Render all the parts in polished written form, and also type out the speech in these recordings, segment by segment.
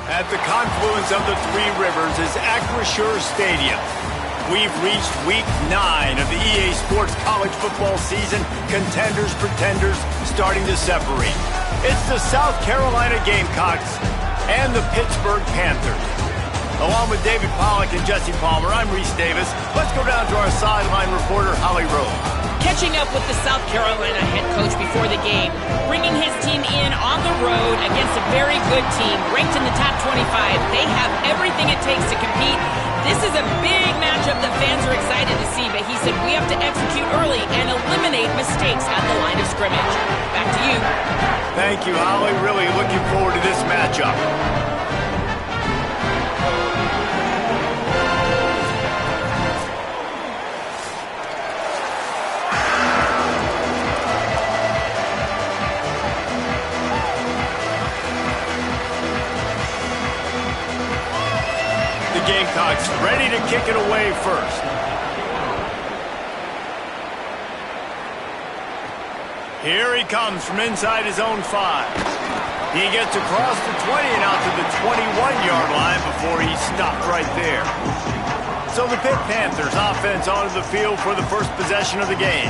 At the confluence of the three rivers is Acrisure Stadium. We've reached week 9 of the EA Sports college football season. Contenders, pretenders, starting to separate. It's the South Carolina Gamecocks and the Pittsburgh Panthers. Along with David Pollack and Jesse Palmer, I'm Reese Davis. Let's go down to our sideline reporter, Holly Rose. Catching up with the South Carolina head coach before the game, bringing his team in on the road against a very good team, ranked in the top 25. They have everything it takes to compete. This is a big matchup that fans are excited to see, but he said we have to execute early and eliminate mistakes at the line of scrimmage. Back to you. Thank you, Holly. Really looking forward to this matchup. Gamecocks ready to kick it away first. Here he comes from inside his own 5. He gets across the 20 and out to the 21-yard line before he's stopped right there. So the Pitt Panthers offense onto the field for the first possession of the game.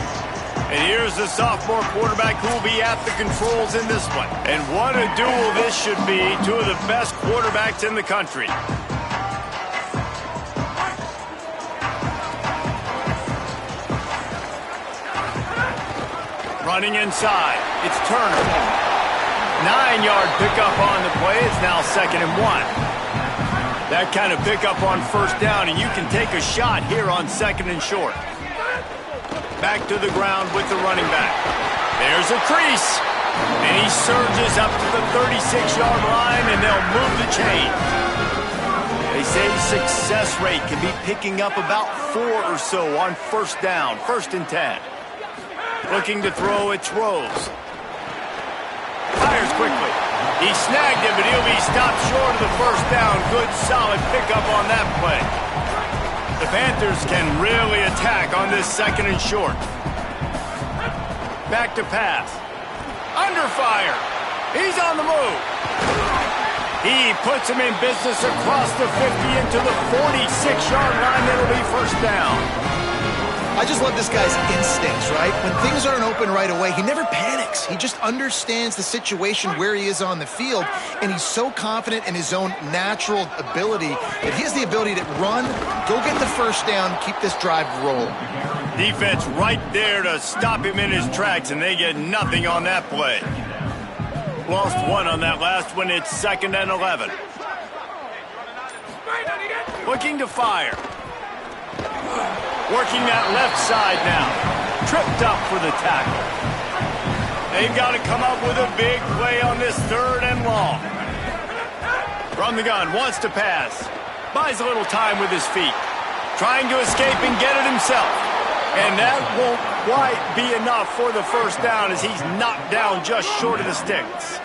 And here's the sophomore quarterback who will be at the controls in this one. And what a duel this should be. Two of the best quarterbacks in the country. Running inside, it's Turner. 9-yard pickup on the play. It's now 2nd and 1. That kind of pickup on first down, and you can take a shot here on 2nd and short. Back to the ground with the running back. There's a crease, and he surges up to the 36-yard line, and they'll move the chains. They say success rate can be picking up about 4 or so on first down, 1st and 10. Looking to throw, it's Rose. Fires quickly. He snagged him, but he'll be stopped short of the first down. Good, solid pickup on that play. The Panthers can really attack on this 2nd and short. Back to pass. Under fire. He's on the move. He puts him in business across the 50 into the 46-yard line. It'll be first down. I just love this guy's instincts, right? When things aren't open right away, he never panics. He just understands the situation where he is on the field, and he's so confident in his own natural ability that he has the ability to run, go get the first down, keep this drive rolling. Defense right there to stop him in his tracks, and they get nothing on that play. Lost 1 on that last one. It's 2nd and 11. Looking to fire. Working that left side now. Tripped up for the tackle. They've got to come up with a big play on this 3rd and long. From the gun, wants to pass. Buys a little time with his feet. Trying to escape and get it himself. And that won't quite be enough for the first down as he's knocked down just short of the sticks.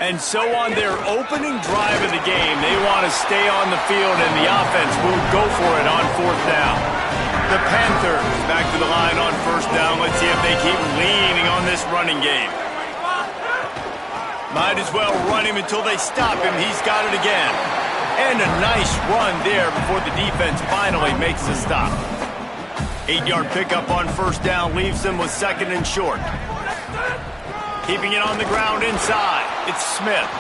And so on their opening drive of the game, they want to stay on the field, and the offense will go for it on 4th down. The Panthers back to the line on 1st down. Let's see if they keep leaning on this running game. Might as well run him until they stop him. He's got it again. And a nice run there before the defense finally makes the stop. 8-yard pickup on 1st down leaves them with 2nd and short. Keeping it on the ground inside. It's Smith.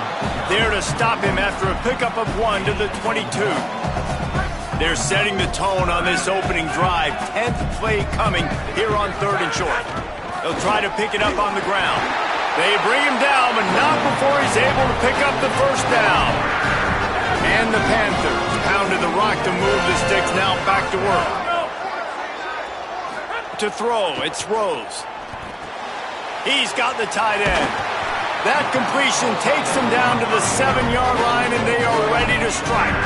There to stop him after a pickup of 1 to the 22. They're setting the tone on this opening drive. 10th play coming here on 3rd and short. They'll try to pick it up on the ground. They bring him down, but not before he's able to pick up the first down. And the Panthers pounded the rock to move the sticks, now back to work. To throw, it's Rose. He's got the tight end. That completion takes them down to the 7-yard line, and they are ready to strike.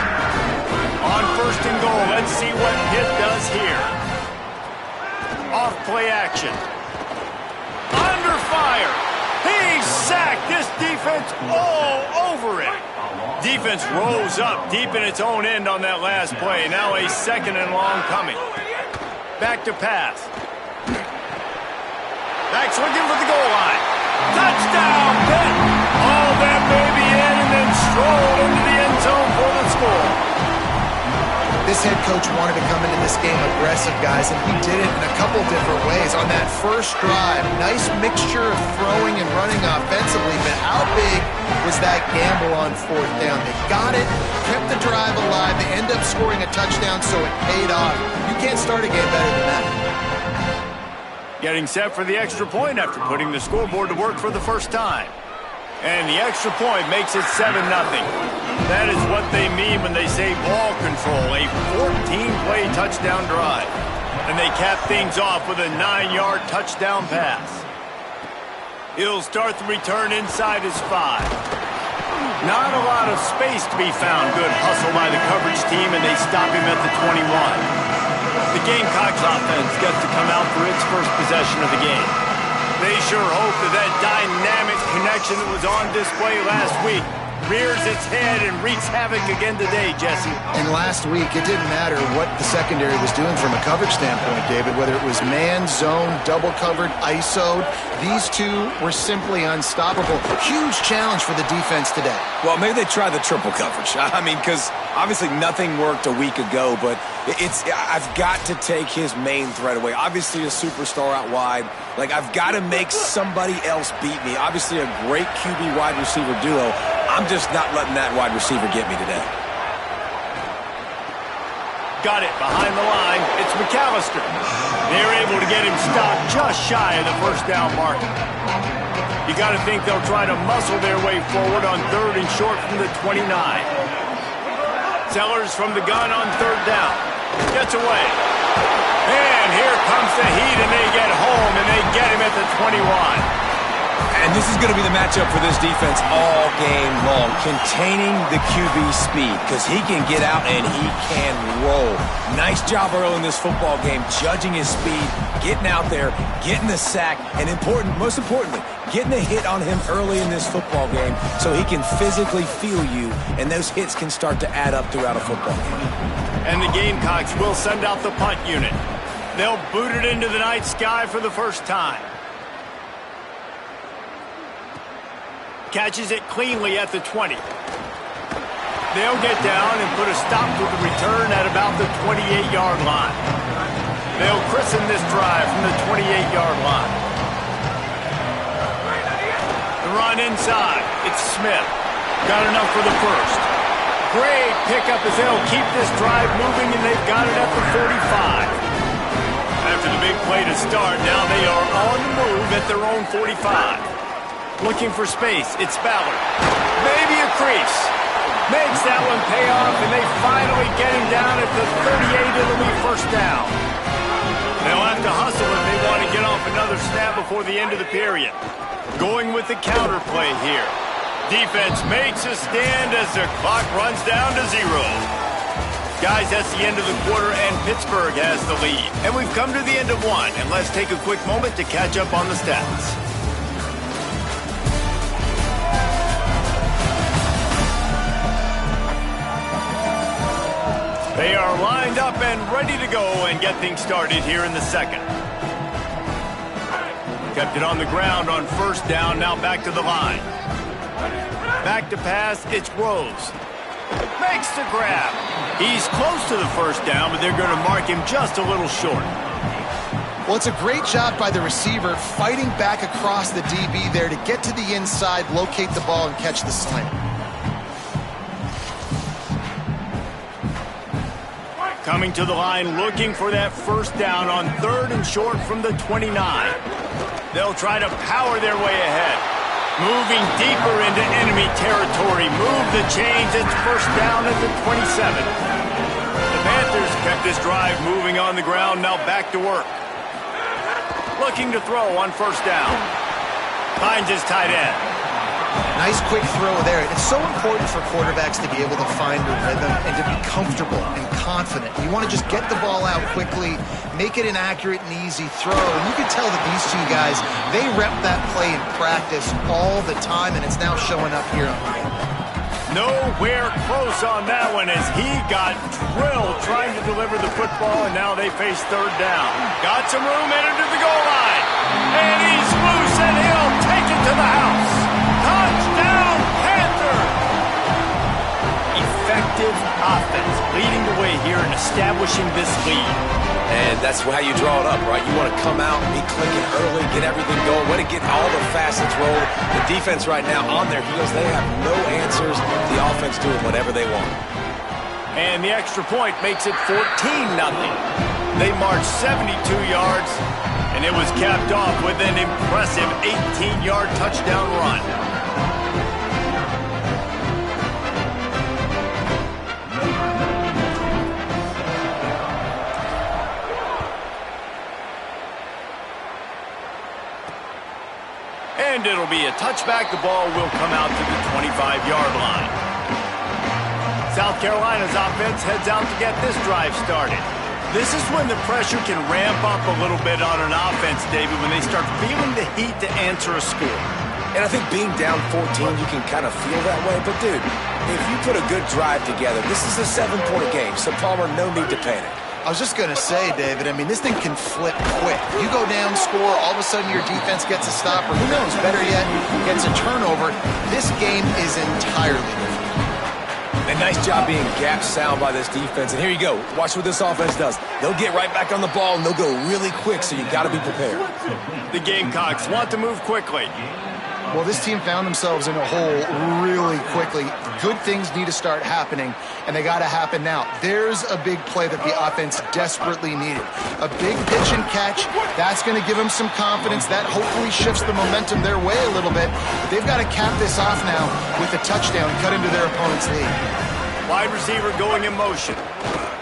On 1st and goal, let's see what Pitt does here. Off play action. Under fire. He's sacked. This defense all over it. Defense rose up deep in its own end on that last play. Now a 2nd and long coming. Back to pass. Back's looking for the goal line. Touchdown, Pitt! Oh, that may be in, and then Stroll in This head coach wanted to come into this game aggressive, guys, and he did it in a couple different ways. On that first drive, nice mixture of throwing and running offensively, but how big was that gamble on fourth down? They got it, kept the drive alive, they end up scoring a touchdown, so it paid off. You can't start a game better than that. Getting set for the extra point after putting the scoreboard to work for the first time. And the extra point makes it 7-0. That is what they mean when they say ball control, a 14-play touchdown drive. And they cap things off with a 9-yard touchdown pass. He'll start the return inside his 5. Not a lot of space to be found. Good hustle by the coverage team, and they stop him at the 21. The Gamecocks offense gets to come out for its first possession of the game. They sure hope that dynamic connection that was on display last week rears its head and wreaks havoc again today, Jesse. And last week, it didn't matter what the secondary was doing from a coverage standpoint, David, whether it was man, zone, double covered, ISO'd. These two were simply unstoppable. Huge challenge for the defense today. Well, maybe they try the triple coverage. I mean, because obviously nothing worked a week ago, but I've got to take his main threat away. Obviously a superstar out wide. Like, I've got to make somebody else beat me. Obviously a great QB wide receiver duo. I'm just not letting that wide receiver get me today. Got it behind the line. It's McAllister. They're able to get him stopped just shy of the first down marker. You got to think they'll try to muscle their way forward on 3rd and short from the 29. Sellers from the gun on 3rd down. Gets away. And here comes the heat, and they get home, and they get him at the 21. And this is going to be the matchup for this defense all game long, containing the QB speed, because he can get out and he can roll. Nice job early in this football game, judging his speed, getting out there, getting the sack, and most importantly, getting a hit on him early in this football game so he can physically feel you, and those hits can start to add up throughout a football game. And the Gamecocks will send out the punt unit. They'll boot it into the night sky for the first time. Catches it cleanly at the 20. They'll get down and put a stop to the return at about the 28-yard line. They'll christen this drive from the 28-yard line. The run inside. It's Smith. Got enough for the first. Great pickup as they'll keep this drive moving, and they've got it at the 45. After the big play to start, now they are on the move at their own 45. Looking for space. It's Ballard. Maybe a crease. Makes that one pay off, and they finally get him down at the 38. It'll be first down. They'll have to hustle if they want to get off another snap before the end of the period. Going with the counter play here. Defense makes a stand as the clock runs down to 0. Guys, that's the end of the quarter, and Pittsburgh has the lead. And we've come to the end of one, and let's take a quick moment to catch up on the stats. They are lined up and ready to go and get things started here in the second. Kept it on the ground on first down, now back to the line. Back to pass, it's Rose. Makes the grab. He's close to the first down, but they're going to mark him just a little short. Well, it's a great job by the receiver fighting back across the DB there to get to the inside, locate the ball, and catch the slant. Coming to the line, looking for that first down on 3rd and short from the 29. They'll try to power their way ahead. Moving deeper into enemy territory. Move the chains. It's first down at the 27. The Panthers kept this drive moving on the ground. Now back to work. Looking to throw on first down. Finds his tight end. Nice quick throw there. It's so important for quarterbacks to be able to find a rhythm and to be comfortable and confident. You want to just get the ball out quickly, make it an accurate and easy throw. And you can tell that these two guys, they rep that play in practice all the time, and it's now showing up here. Nowhere close on that one as he got drilled trying to deliver the football, and now they face 3rd down. Got some room, entered to the goal line. And he's loose, and he'll take it to the house. Touchdown, Panther! effective offense, leading the way here and establishing this lead. And that's how you draw it up, right? You want to come out, be clicking early, get everything going, want to get all the facets rolling. The defense right now on their heels, they have no answers. The offense doing whatever they want. And the extra point makes it 14-0. They marched 72 yards, and it was capped off with an impressive 18-yard touchdown run. And it'll be a touchback. The ball will come out to the 25-yard line. South Carolina's offense heads out to get this drive started. This is when the pressure can ramp up a little bit on an offense, David, when they start feeling the heat to answer a score. And I think being down 14, you can kind of feel that way. But, dude, if you put a good drive together, this is a 7-point game. So, Palmer, no need to panic. I was just going to say, David, I mean, this thing can flip quick. You go down, score, all of a sudden your defense gets a stop, or who knows, better yet, gets a turnover. This game is entirely different. And nice job being gap sound by this defense. And here you go. Watch what this offense does. They'll get right back on the ball, and they'll go really quick, so you got to be prepared. The Gamecocks want to move quickly. Well, this team found themselves in a hole really quickly. Good things need to start happening, and they got to happen now. There's a big play that the offense desperately needed. A big pitch and catch. That's going to give them some confidence. That hopefully shifts the momentum their way a little bit. But they've got to cap this off now with a touchdown, cut into their opponent's lead. Wide receiver going in motion.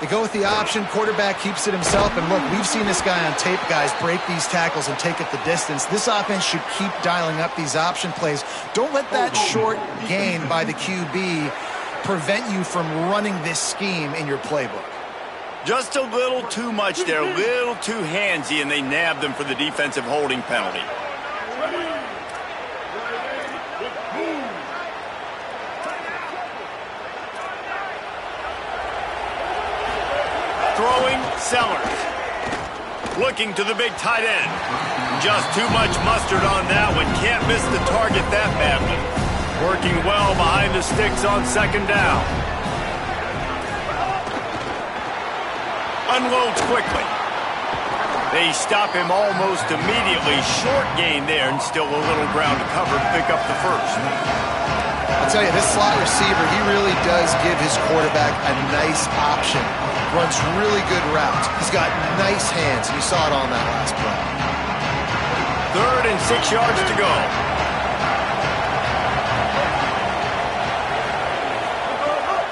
They go with the option. Quarterback keeps it himself. And look, we've seen this guy on tape, guys, break these tackles and take it the distance. This offense should keep dialing up these option plays. Don't let that short gain by the QB prevent you from running this scheme in your playbook. Just a little too much there, a little too handsy, and they nabbed them for the defensive holding penalty. Throwing, Sellers. Looking to the big tight end. Just too much mustard on that one. Can't miss the target that badly. Working well behind the sticks on second down. Unloads quickly. They stop him almost immediately. Short gain there, and still a little ground to cover to pick up the first. I'll tell you, this slot receiver, he really does give his quarterback a nice option. Runs really good routes. He's got nice hands. You saw it on that last play. 3rd and 6 yards to go.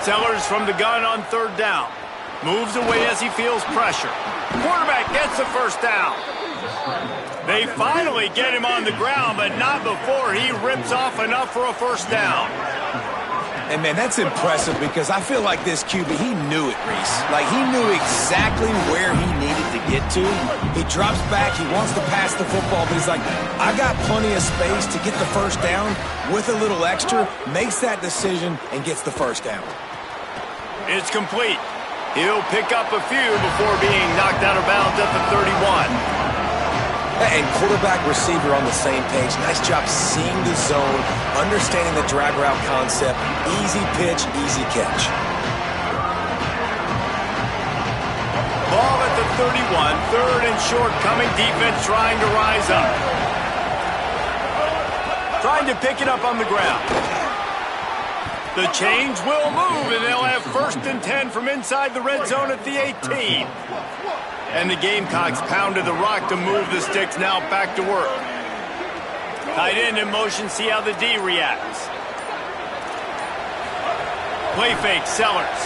Sellers from the gun on 3rd down. Moves away as he feels pressure. Quarterback gets the first down. They finally get him on the ground, but not before he rips off enough for a first down. And, man, that's impressive because I feel like this QB, he knew it, Reese. Like, he knew exactly where he needed to get to. He drops back. He wants to pass the football, but he's like, I got plenty of space to get the first down with a little extra, makes that decision, and gets the first down. It's complete. He'll pick up a few before being knocked out of bounds at the 31. And quarterback, receiver on the same page. Nice job seeing the zone, understanding the drag route concept. Easy pitch, easy catch. Ball at the 31. 3rd and short coming. Defense trying to rise up. Trying to pick it up on the ground. The chains will move, and they'll have 1st and 10 from inside the red zone at the 18. And the Gamecocks pounded the rock to move the sticks, now back to work. Tight end in motion, see how the D reacts. Play fake, Sellers.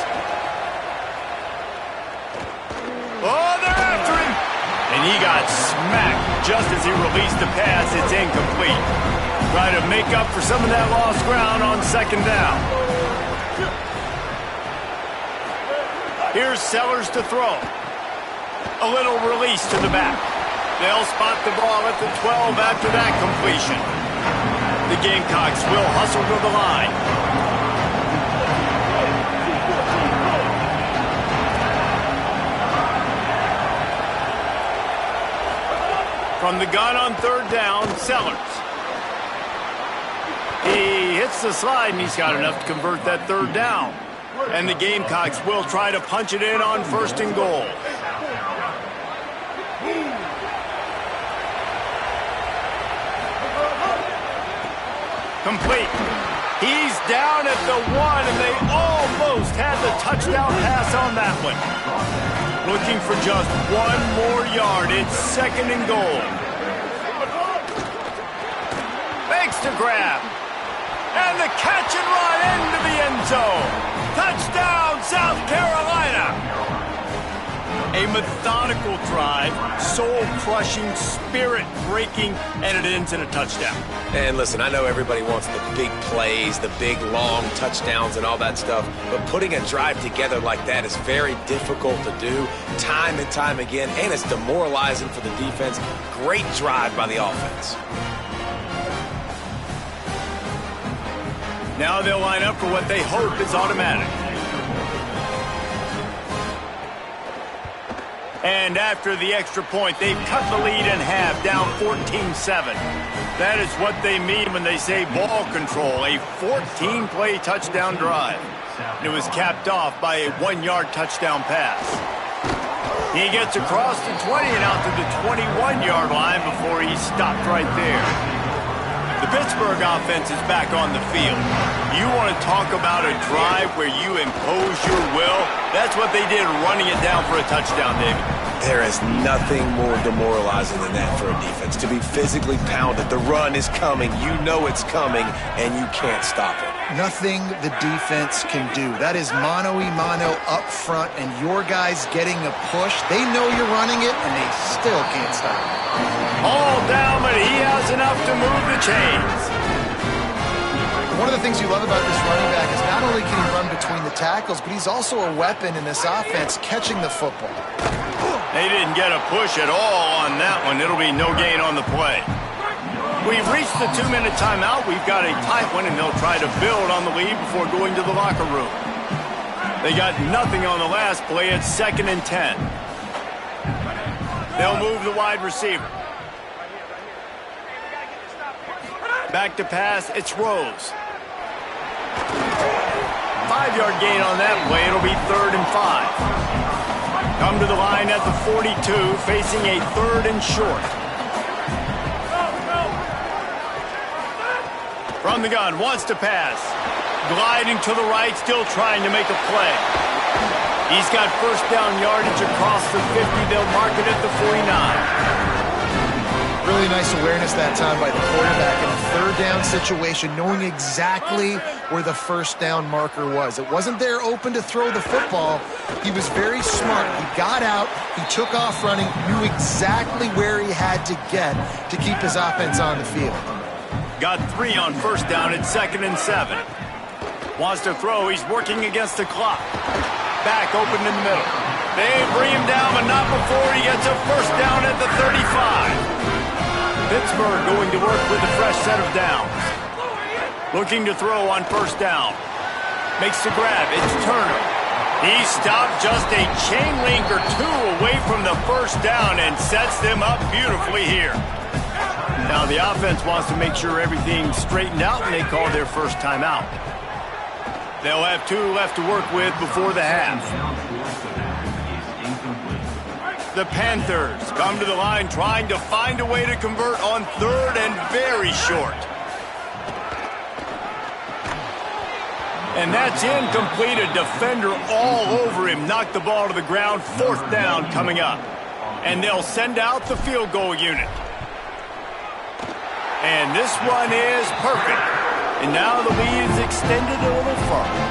Oh, they're after him! And he got smacked just as he released the pass. It's incomplete. Try to make up for some of that lost ground on 2nd down. Here's Sellers to throw. A little release to the back. They'll spot the ball at the 12 after that completion. The Gamecocks will hustle to the line. From the gun on 3rd down, Sellers. He hits the slide, and he's got enough to convert that 3rd down. And the Gamecocks will try to punch it in on 1st and goal. Complete. He's down at the 1, and they almost had the touchdown pass on that one. Looking for just 1 more yard. It's 2nd and goal. Makes the grab. And the catch and run into the end zone. Touchdown, South Carolina. A methodical drive, soul-crushing, spirit-breaking, and it ends in a touchdown. And listen, I know everybody wants the big plays, the big, long touchdowns and all that stuff, but putting a drive together like that is very difficult to do time and time again, and it's demoralizing for the defense. Great drive by the offense. Now they'll line up for what they hope is automatic. And after the extra point, they've cut the lead in half, down 14-7. That is what they mean when they say ball control, a 14-play touchdown drive. And it was capped off by a 1-yard touchdown pass. He gets across the 20 and out to the 21-yard line before he stopped right there. The Pittsburgh offense is back on the field. You want to talk about a drive where you impose your will? That's what they did, running it down for a touchdown, David. There is nothing more demoralizing than that for a defense. To be physically pounded, the run is coming, you know it's coming, and you can't stop it. Nothing the defense can do. That is mano-a-mano up front, and your guys getting a push. They know you're running it, and they still can't stop it. All down, but he has enough to move the chains. One of the things you love about this running back is not only can he run between the tackles, but he's also a weapon in this offense catching the football. They didn't get a push at all on that one. It'll be no gain on the play. We've reached the 2-minute timeout. We've got a tight one, and they'll try to build on the lead before going to the locker room. They got nothing on the last play. It's 2nd and 10. They'll move the wide receiver. Back to pass, it's Rose. 5-yard gain on that play. It'll be 3rd and 5. Come to the line at the 42, facing a 3rd and short. From the gun, wants to pass. Gliding to the right, still trying to make a play. He's got 1st down yardage across the 50. They'll mark it at the 49. Really nice awareness that time by the quarterback in a 3rd down situation, knowing exactly where the 1st down marker was. It wasn't there open to throw the football. He was very smart. He got out, he took off running, knew exactly where he had to get to keep his offense on the field. Got 3 on 1st down at 2nd and 7. Wants to throw, he's working against the clock. Back open in the middle. They bring him down, but not before he gets a 1st down at the 35. Pittsburgh going to work with a fresh set of downs. Looking to throw on 1st down. Makes the grab. It's Turner. He stopped just a chain link or 2 away from the 1st down and sets them up beautifully here. Now the offense wants to make sure everything's straightened out, and they call their 1st timeout. They'll have 2 left to work with before the half. The Panthers come to the line trying to find a way to convert on 3rd and very short. And that's incomplete. A defender all over him. Knocked the ball to the ground. 4th down coming up. And they'll send out the field goal unit. And this one is perfect. And now the lead is extended a little further.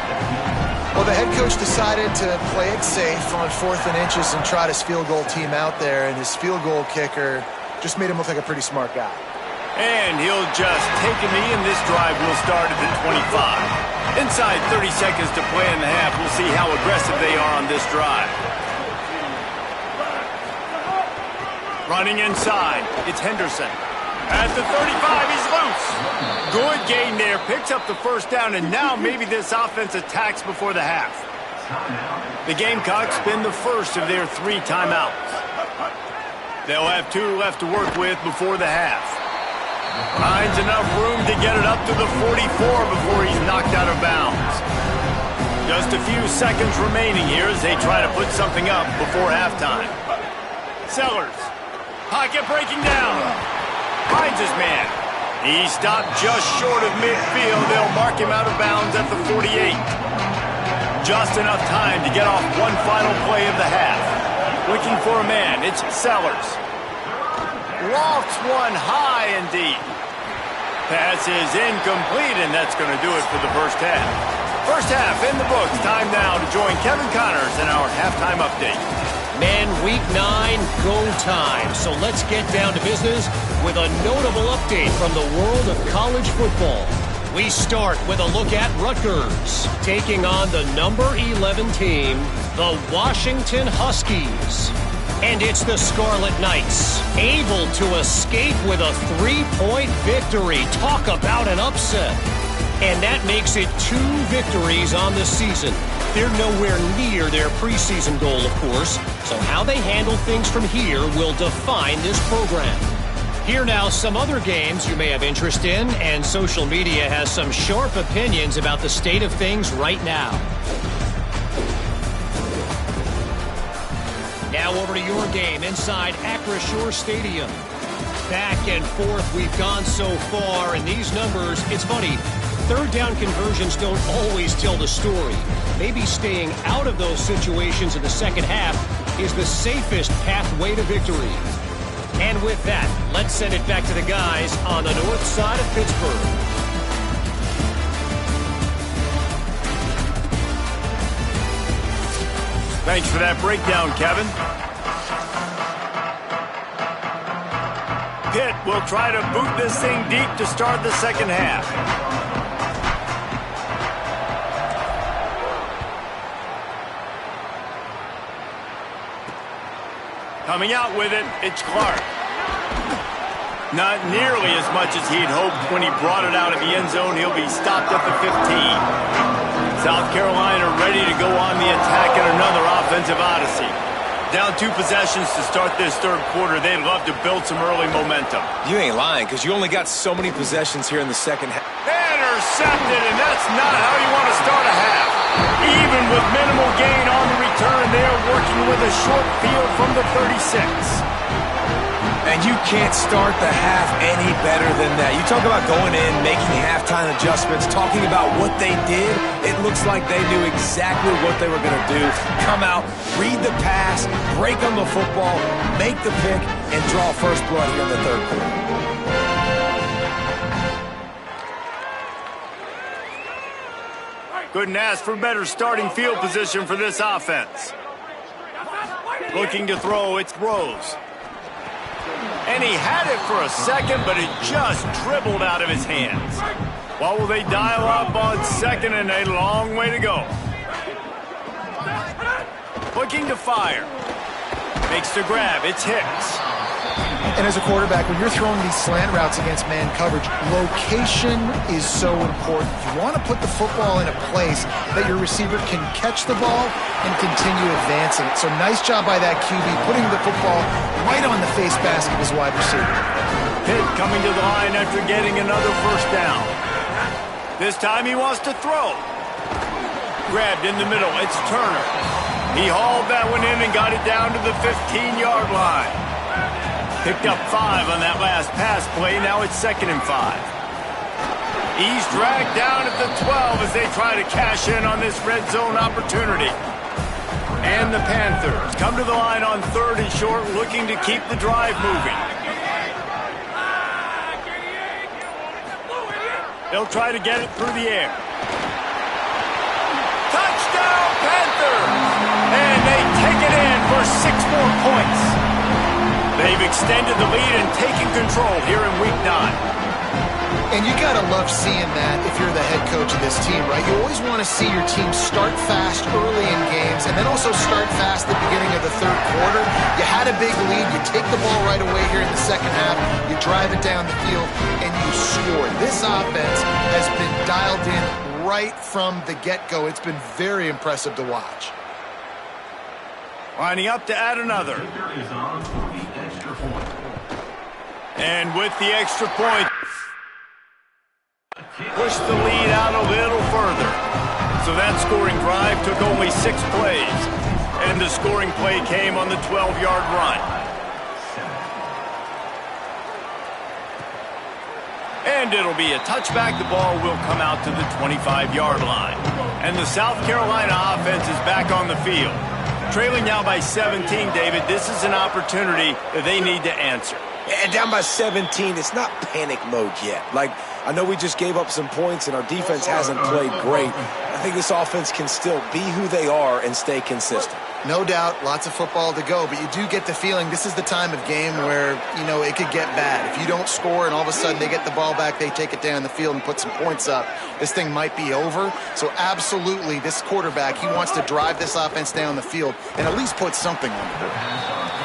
Well, the head coach decided to play it safe on 4th and inches and trot his field goal team out there, and his field goal kicker just made him look like a pretty smart guy. And he'll just take a knee, and this drive will start at the 25. Inside 30 seconds to play in the half. We'll see how aggressive they are on this drive. Running inside, it's Henderson. At the 35, he's loose. Good gain there, picks up the 1st down, and now maybe this offense attacks before the half. The Gamecocks spend the 1st of their 3 timeouts. They'll have 2 left to work with before the half. Finds enough room to get it up to the 44 before he's knocked out of bounds. Just a few seconds remaining here as they try to put something up before halftime. Sellers. Pocket breaking down. Finds his man. He stopped just short of midfield. They'll mark him out of bounds at the 48. Just enough time to get off one final play of the half. Looking for a man. It's Sellers. Lofts one high and deep. Pass is incomplete, and that's going to do it for the first half. First half in the books. Time now to join Kevin Connors in our halftime update. Man, week 9, go time. So let's get down to business with a notable update from the world of college football. We start with a look at Rutgers, taking on the number 11 team, the Washington Huskies. And it's the Scarlet Knights, able to escape with a 3-point victory. Talk about an upset. And that makes it 2 victories on the season. They're nowhere near their preseason goal, of course, so how they handle things from here will define this program. Here now, some other games you may have interest in, and social media has some sharp opinions about the state of things right now. Now over to your game inside Acrisure Stadium. Back and forth we've gone so far, and these numbers, it's funny, third down conversions don't always tell the story. Maybe staying out of those situations in the second half is the safest pathway to victory. And with that, let's send it back to the guys on the north side of Pittsburgh. Thanks for that breakdown, Kevin. Pitt will try to boot this thing deep to start the second half. Coming out with it, it's Clark. Not nearly as much as he'd hoped when he brought it out of the end zone. He'll be stopped at the 15. South Carolina ready to go on the attack in another offensive odyssey. Down 2 possessions to start this third quarter. They'd love to build some early momentum. You ain't lying, because you only got so many possessions here in the second half. Intercepted, and that's not how you want to start a half. Even with minimal gain on the return, they are working with a short field from the 36. And you can't start the half any better than that. You talk about going in, making halftime adjustments, talking about what they did. It looks like they knew exactly what they were going to do. Come out, read the pass, break on the football, make the pick, and draw first blood here in the third quarter. Couldn't ask for better starting field position for this offense. Looking to throw, it's Rose. And he had it for a second, but it just dribbled out of his hands. What will they dial up on second, and a long way to go. Looking to fire. Makes the grab, it's Hicks. And as a quarterback, when you're throwing these slant routes against man coverage, location is so important. You want to put the football in a place that your receiver can catch the ball and continue advancing it. So nice job by that QB, putting the football right on the face mask of his wide receiver. Pitt coming to the line after getting another first down. This time he wants to throw. Grabbed in the middle, it's Turner. He hauled that one in and got it down to the 15-yard line. Picked up 5 on that last pass play. Now it's 2nd and 5. He's dragged down at the 12 as they try to cash in on this red zone opportunity. And the Panthers come to the line on 3rd and short, looking to keep the drive moving. They'll try to get it through the air. Touchdown, Panthers! And they take it in for 6 more points. They've extended the lead and taken control here in Week 9. And you got to love seeing that if you're the head coach of this team, right? You always want to see your team start fast early in games and then also start fast at the beginning of the third quarter. You had a big lead. You take the ball right away here in the second half. You drive it down the field, and you score. This offense has been dialed in right from the get-go. It's been very impressive to watch. Lining up to add another. And with the extra point, push the lead out a little further. So that scoring drive took only 6 plays. And the scoring play came on the 12-yard run. And it'll be a touchback. The ball will come out to the 25-yard line. And the South Carolina offense is back on the field. Trailing now by 17, David. This is an opportunity that they need to answer. And down by 17, it's not panic mode yet. Like, I know we just gave up some points and our defense hasn't played great. I think this offense can still be who they are and stay consistent. No doubt, lots of football to go, but you do get the feeling this is the time of game where, you know, it could get bad. If you don't score and all of a sudden they get the ball back, they take it down the field and put some points up, this thing might be over. So absolutely, this quarterback, he wants to drive this offense down the field and at least put something on the board.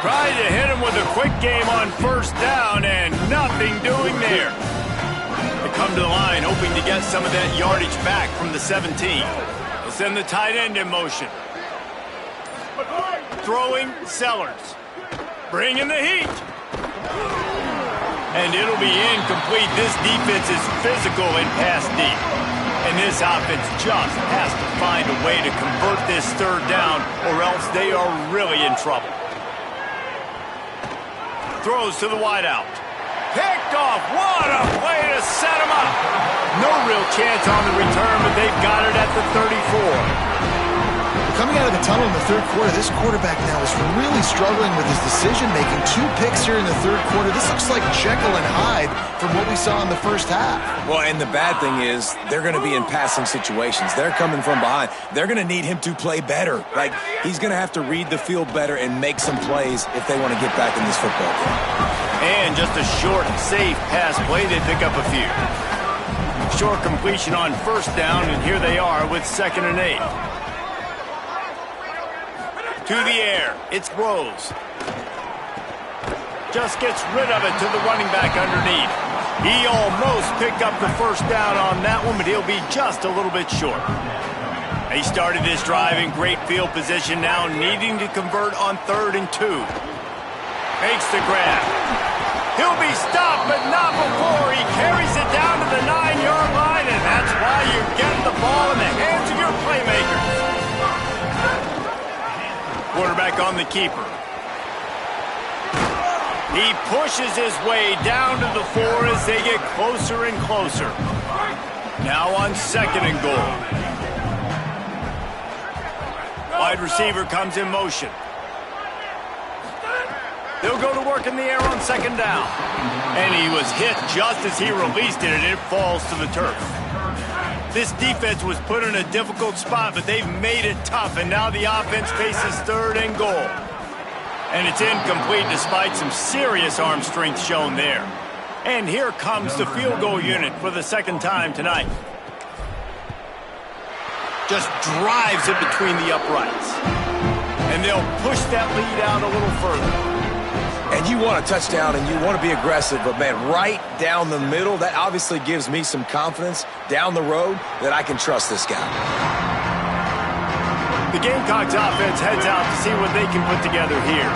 Tried to hit him with a quick game on first down and nothing doing there. They come to the line hoping to get some of that yardage back from the 17. They'll send the tight end in motion. Throwing Sellers. Bringing the heat. And it'll be incomplete. This defense is physical and pass deep. And this offense just has to find a way to convert this third down or else they are really in trouble. Throws to the wideout. Picked off. What a play to set him up. No real chance on the return, but they've got it at the 34. Coming out of the tunnel in the third quarter, this quarterback now is really struggling with his decision-making. 2 picks here in the third quarter. This looks like Jekyll and Hyde from what we saw in the first half. Well, and the bad thing is they're going to be in passing situations. They're coming from behind. They're going to need him to play better. Like, he's going to have to read the field better and make some plays if they want to get back in this football game. And just a short, safe pass play. They pick up a few. Short completion on first down, and here they are with 2nd and 8. To the air, it's Rose. Just gets rid of it to the running back underneath. He almost picked up the first down on that one, but he'll be just a little bit short. He started this drive in great field position, now needing to convert on 3rd and 2. Makes the grab. He'll be stopped, but not before he carries it down to the 9-yard line, and that's why you get the ball in the hands of your playmakers. Quarterback on the keeper. He pushes his way down to the 4 as they get closer and closer. Now on 2nd and goal. Wide receiver comes in motion. They'll go to work in the air on 2nd down. And he was hit just as he released it, and it falls to the turf. This defense was put in a difficult spot, but they've made it tough, and now the offense faces 3rd and goal. And it's incomplete despite some serious arm strength shown there. And here comes the field goal unit for the 2nd time tonight. Just drives it between the uprights. And they'll push that lead out a little further. And you want a touchdown and you want to be aggressive, but, man, right down the middle, that obviously gives me some confidence down the road that I can trust this guy. The Gamecocks offense heads out to see what they can put together here.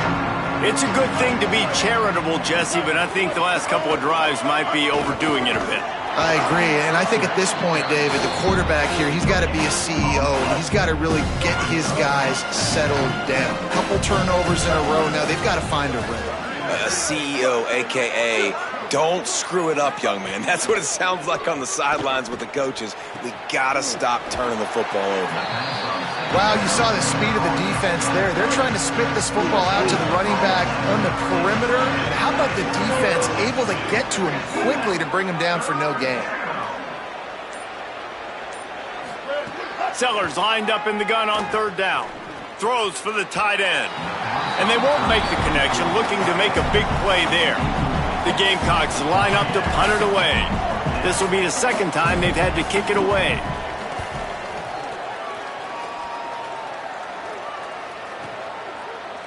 It's a good thing to be charitable, Jesse, but I think the last couple of drives might be overdoing it a bit. I agree, and I think at this point, David, the quarterback here, he's got to be a CEO, and he's got to really get his guys settled down. A couple turnovers in a row now. They've got to find a rhythm. A CEO, a.k.a. don't screw it up, young man. That's what it sounds like on the sidelines with the coaches. We got to stop turning the football over. Wow, you saw the speed of the defense there. They're trying to spit this football out to the running back on the perimeter. And how about the defense able to get to him quickly to bring him down for no gain? Sellers lined up in the gun on 3rd down. Throws for the tight end. And they won't make the connection, looking to make a big play there. The Gamecocks line up to punt it away. This will be the 2nd time they've had to kick it away.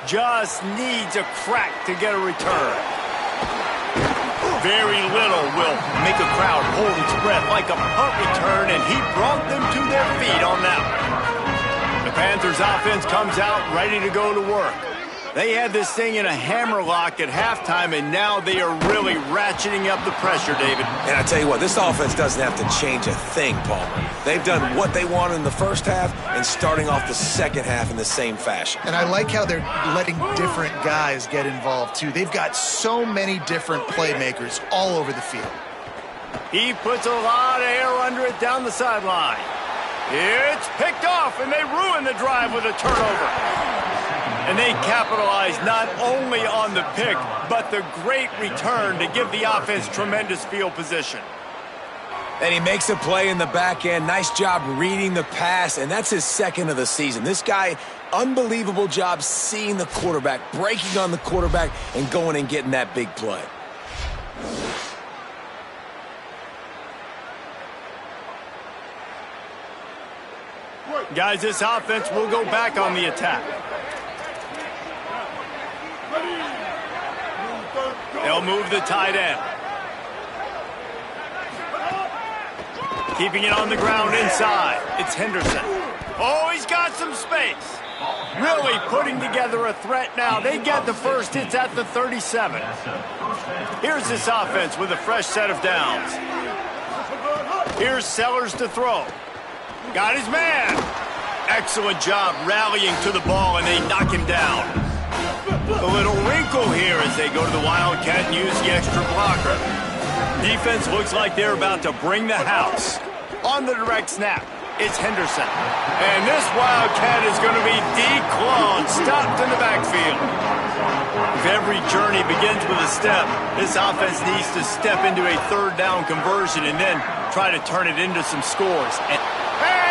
Just needs a crack to get a return. Very little will make a crowd hold its breath like a punt return, and he brought them to their feet on that one. The Panthers offense comes out ready to go to work. They had this thing in a hammerlock at halftime, and now they are really ratcheting up the pressure, David. And I tell you what, this offense doesn't have to change a thing, Palmer. They've done what they wanted in the first half and starting off the second half in the same fashion. And I like how they're letting different guys get involved, too. They've got so many different playmakers all over the field. He puts a lot of air under it down the sideline. It's picked off, and they ruin the drive with a turnover. And they capitalize not only on the pick, but the great return to give the offense tremendous field position. And he makes a play in the back end. Nice job reading the pass, and that's his second of the season. This guy, unbelievable job seeing the quarterback, breaking on the quarterback, and going and getting that big play. Guys, this offense will go back on the attack. They'll move the tight end. Keeping it on the ground inside. It's Henderson. Oh, he's got some space. Really putting together a threat now. They get the first. It's at the 37. Here's this offense with a fresh set of downs. Here's Sellers to throw. Got his man. Excellent job rallying to the ball, and they knock him down. A little wrinkle here as they go to the Wildcat and use the extra blocker. Defense looks like they're about to bring the house. On the direct snap, it's Henderson. And this Wildcat is going to be declawed, stopped in the backfield. If every journey begins with a step, this offense needs to step into a third down conversion and then try to turn it into some scores. And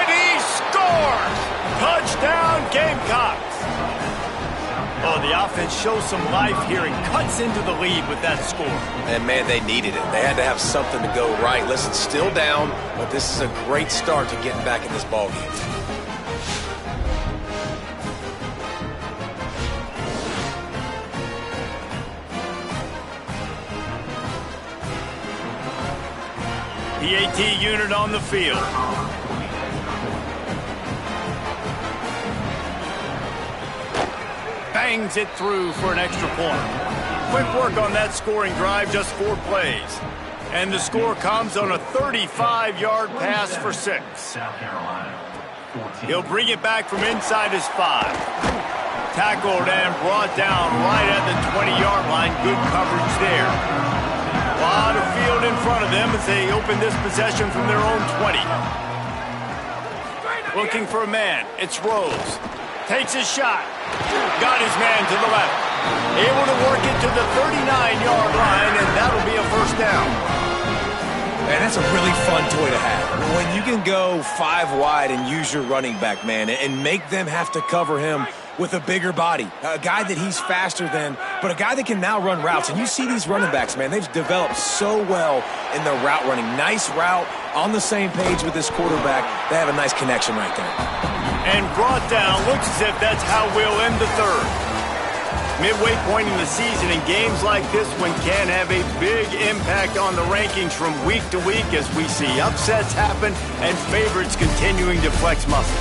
he scores! Touchdown, Gamecocks! Oh, the offense shows some life here and cuts into the lead with that score. And, man, they needed it. They had to have something to go right. Listen, still down, but this is a great start to getting back in this ballgame. PAT unit on the field. Bangs it through for an extra point. Quick work on that scoring drive, just 4 plays. And the score comes on a 35-yard pass for 6. He'll bring it back from inside his 5. Tackled and brought down right at the 20-yard line. Good coverage there. A lot of field in front of them as they open this possession from their own 20. Looking for a man. It's Rose. Takes his shot. Got his man to the left. Able to work it to the 39-yard line, and that'll be a first down. Man, that's a really fun toy to have. When you can go 5 wide and use your running back, man, and make them have to cover him with a bigger body. A guy that he's faster than, but a guy that can now run routes. And you see these running backs, man, they've developed so well in their route running. Nice route, on the same page with this quarterback. They have a nice connection right there. And brought down. Looks as if that's how we'll end the third. Midway point in the season, and games like this one can have a big impact on the rankings from week to week as we see upsets happen and favorites continuing to flex muscle.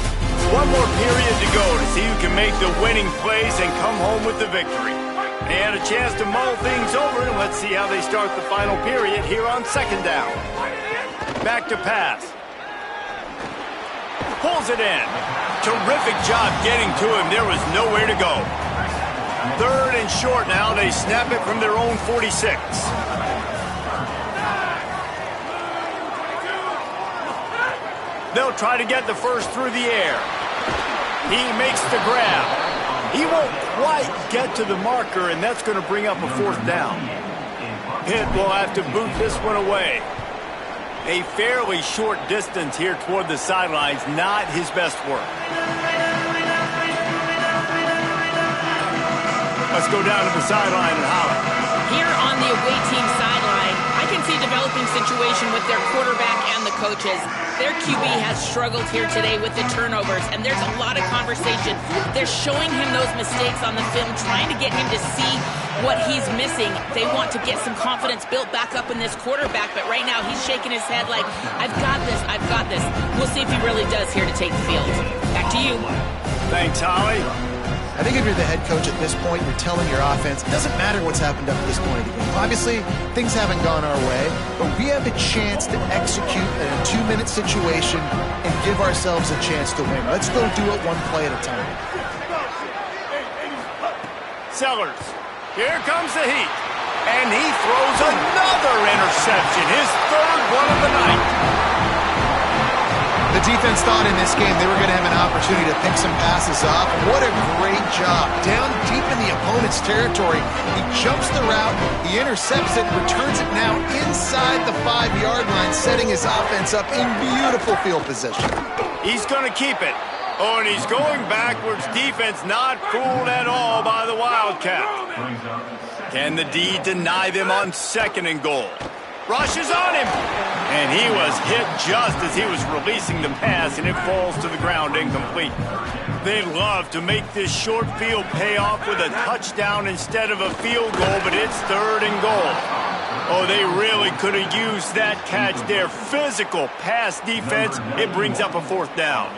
One more period to go to see who can make the winning plays and come home with the victory. They had a chance to mull things over, and let's see how they start the final period here on second down. Back to pass. Pulls it in. Terrific job getting to him. There was nowhere to go. Third and short now. They snap it from their own 46. They'll try to get the first through the air. He makes the grab. He won't quite get to the marker, and that's going to bring up a fourth down. Pitt will have to boot this one away. A fairly short distance here toward the sidelines, not his best work. Let's go down to the sideline and holler. Here on the away team sideline, I can see a developing situation with their quarterback and the coaches. Their QB has struggled here today with the turnovers, and there's a lot of conversation. They're showing him those mistakes on the film, trying to get him to see what he's missing. They want to get some confidence built back up in this quarterback, but right now he's shaking his head like, I've got this, I've got this. We'll see if he really does here to take the field. Back to you. Thanks, Holly. I think if you're the head coach at this point, you're telling your offense, it doesn't matter what's happened up to this point of the game. Obviously, things haven't gone our way, but we have a chance to execute in a 2-minute situation and give ourselves a chance to win. Let's go do it one play at a time. Sellers, here comes the heat. And he throws another interception, his third one of the night. The defense thought in this game they were going to have an opportunity to pick some passes off. What a great job. Down deep in the opponent's territory, he jumps the route, he intercepts it, returns it now inside the 5-yard line, setting his offense up in beautiful field position. He's going to keep it. Oh, and he's going backwards. Defense not fooled at all by the Wildcat. Can the D deny them on 2nd and goal? Rushes on him. And he was hit just as he was releasing the pass, and it falls to the ground incomplete. They'd love to make this short field pay off with a touchdown instead of a field goal, but it's 3rd and goal. Oh, they really could have used that catch there. Physical pass defense. It brings up a 4th down.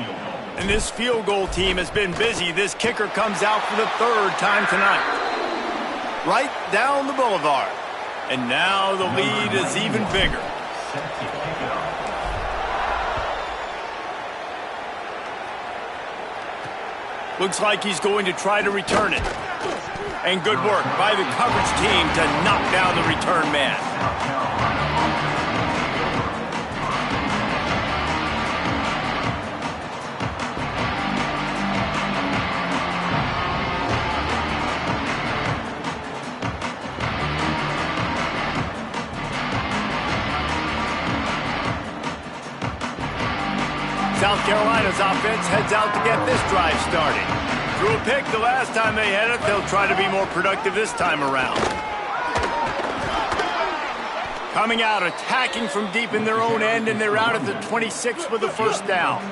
And this field goal team has been busy. This kicker comes out for the 3rd time tonight. Right down the boulevard. And now the lead is even bigger. Looks like he's going to try to return it. And good work by the coverage team to knock down the return man. South Carolina's offense heads out to get this drive started. Threw a pick the last time they had it. They'll try to be more productive this time around. Coming out, attacking from deep in their own end, and they're out at the 26 with the 1st down.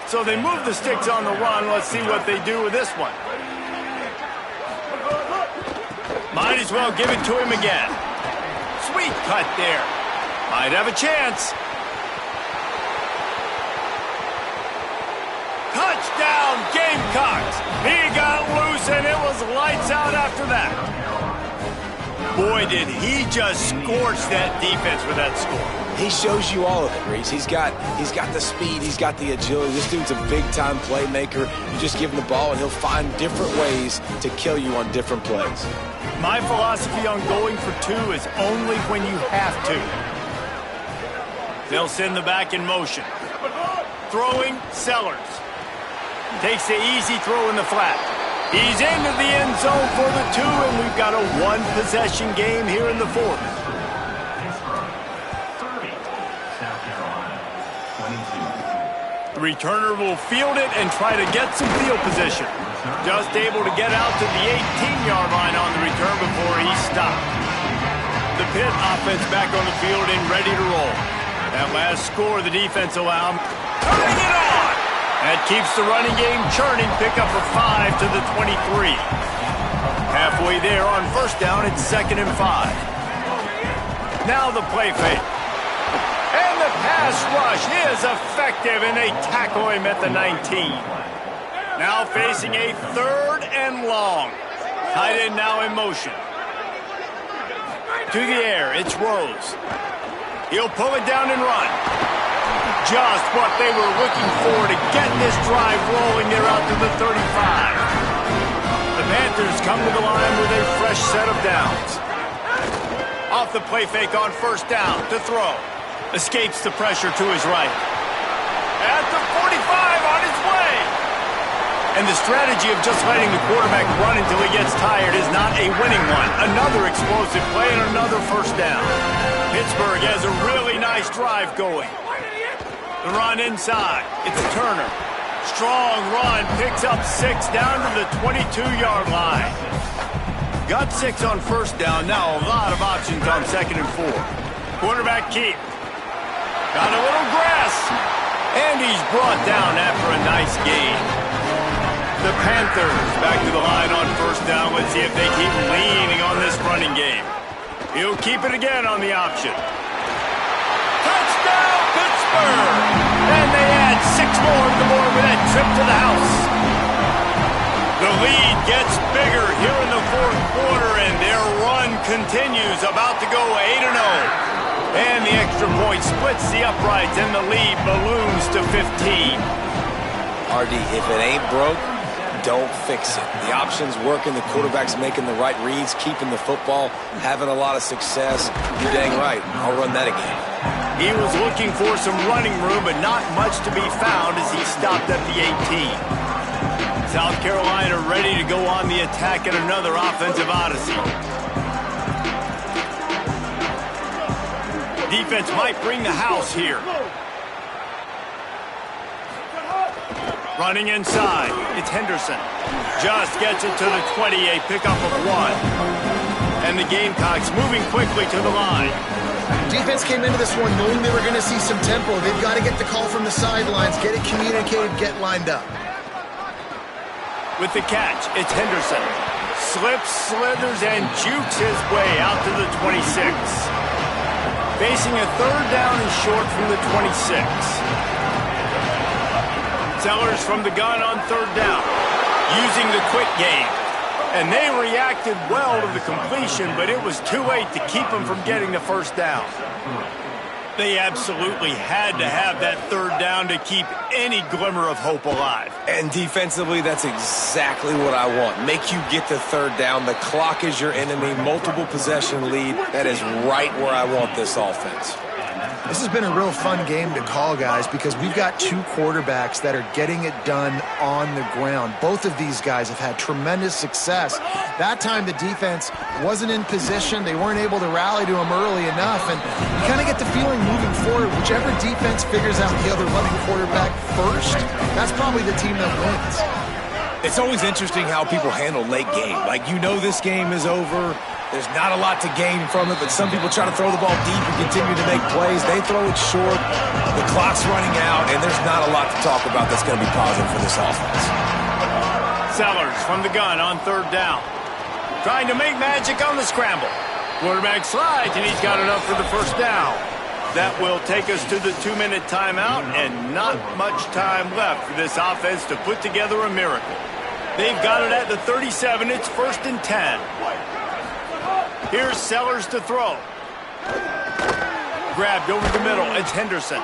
So they move the sticks on the run. Let's see what they do with this one. Might as well give it to him again. Sweet cut there. Might have a chance. Touchdown, Gamecocks! He got loose, and it was lights out after that. Boy, did he just scorch that defense with that score. He shows you all of it, Reese. He's got the speed, he's got the agility. This dude's a big-time playmaker. You just give him the ball, and he'll find different ways to kill you on different plays. My philosophy on going for 2 is only when you have to. They'll send the back in motion. Throwing, Sellers. Takes the easy throw in the flat. He's into the end zone for the 2, and we've got a 1-possession game here in the 4th. The returner will field it and try to get some field position. Just able to get out to the 18-yard line on the return before he stopped. The Pitt offense back on the field and ready to roll. That last score the defense allowed. Turning it on! That keeps the running game churning. Pick up a 5 to the 23. Halfway there on 1st down, it's 2nd and 5. Now the play fake. And the pass rush is effective, and they tackle him at the 19. Now facing a 3rd and long. Tight end now in motion. To the air, it's Rose. He'll pull it down and run. Just what they were looking for to get this drive rolling. They're out to the 35. The Panthers come to the line with a fresh set of downs. Off the play fake on 1st down to throw. Escapes the pressure to his right. At the 45 on his way. And the strategy of just letting the quarterback run until he gets tired is not a winning one. Another explosive play and another 1st down. Pittsburgh has a really nice drive going. The run inside. It's Turner. Strong run. Picks up 6 down to the 22-yard line. Got 6 on 1st down. Now a lot of options on 2nd and 4. Quarterback keep. Got a little grass. And he's brought down after a nice gain. The Panthers back to the line on 1st down. Let's see if they keep leaning on this running game. He'll keep it again on the option. Touchdown, Pittsburgh! And they add 6 more to the board with that trip to the house. The gets bigger here in the fourth quarter, and their run continues, about to go 8-0. And the extra point splits the uprights, and the lead balloons to 15. RD, if it ain't broke, don't fix it. The options working, the quarterback's making the right reads, keeping the football, having a lot of success. You're dang right. I'll run that again. He was looking for some running room, but not much to be found as he stopped at the 18. South Carolina ready to go on the attack in another offensive odyssey. Defense might bring the house here. Running inside, it's Henderson. Just gets it to the 20, a pickup of 1. And the Gamecocks moving quickly to the line. Defense came into this one knowing they were going to see some tempo. They've got to get the call from the sidelines, get it communicated, get lined up. With the catch, it's Henderson. Slips, slithers, and jukes his way out to the 26. Facing a third down and short from the 26. Sellers from the gun on third down, using the quick game. And they reacted well to the completion, but it was too late to keep them from getting the first down. They absolutely had to have that third down to keep any glimmer of hope alive. And defensively, that's exactly what I want. Make you get the third down. The clock is your enemy. Multiple possession lead. That is right where I want this offense. This has been a real fun game to call, guys, because we've got two quarterbacks that are getting it done on the ground. Both of these guys have had tremendous success. That time the defense wasn't in position. They weren't able to rally to him early enough, and you kind of get the feeling moving forward, whichever defense figures out the other running quarterback first, that's probably the team that wins. It's always interesting how people handle late game. Like, you know this game is over. There's not a lot to gain from it, but some people try to throw the ball deep and continue to make plays. They throw it short. The clock's running out, and there's not a lot to talk about that's going to be positive for this offense. Sellers from the gun on third down. Trying to make magic on the scramble. Quarterback slides, and he's got enough for the first down. That will take us to the 2-minute timeout, and not much time left for this offense to put together a miracle. They've got it at the 37. It's 1st and 10. Here's Sellers to throw. Grabbed over the middle. It's Henderson.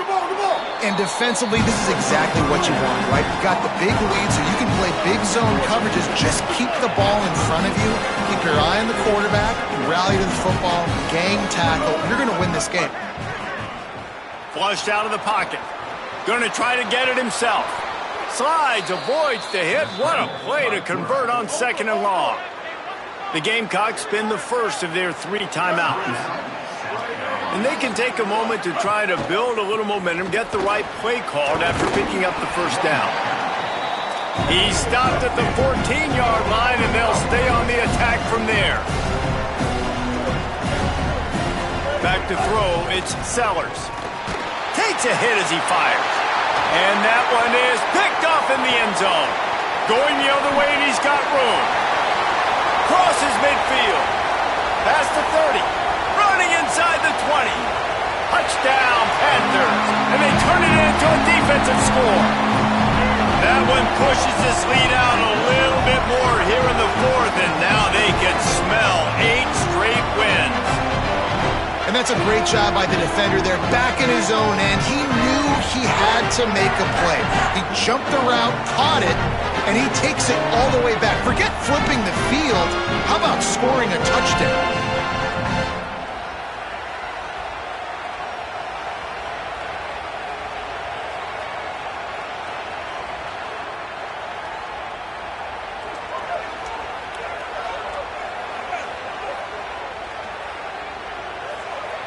And defensively, this is exactly what you want, right? You've got the big lead, so you can play big zone coverages. Just keep the ball in front of you. Keep your eye on the quarterback. Rally to the football. Gang tackle. You're going to win this game. Flushed out of the pocket. Going to try to get it himself. Slides, avoids the hit. What a play to convert on 2nd and long. The Gamecocks spin the first of their 3 timeouts. And they can take a moment to try to build a little momentum, get the right play called after picking up the first down. He stopped at the 14-yard line, and they'll stay on the attack from there. Back to throw, it's Sellers. Takes a hit as he fires. And that one is picked off in the end zone. Going the other way, and he's got room. Crosses midfield. Past the 30. Running inside the 20. Touchdown, Panthers. And they turn it into a defensive score. That one pushes this lead out a little bit more here in the 4th, and now they can smell 8 straight wins. And that's a great job by the defender there, back in his own end. He knew he had to make a play. He jumped the route, caught it, and he takes it all the way back. Forget flipping the field. How about scoring a touchdown?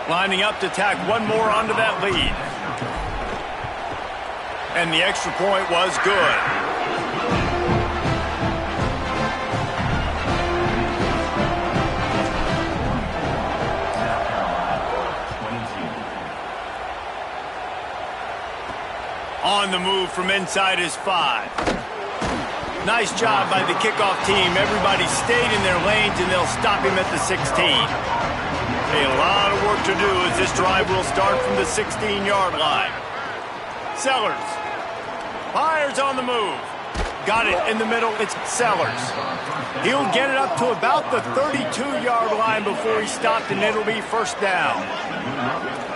Lining up to tack one more onto that lead. And the extra point was good. On the move from inside his 5. Nice job by the kickoff team. Everybody stayed in their lanes, and they'll stop him at the 16. A lot of work to do as this drive will start from the 16-yard line. Sellers fires on the move. Got it in the middle. It's Sellers. He'll get it up to about the 32-yard line before he's stopped, and it'll be first down.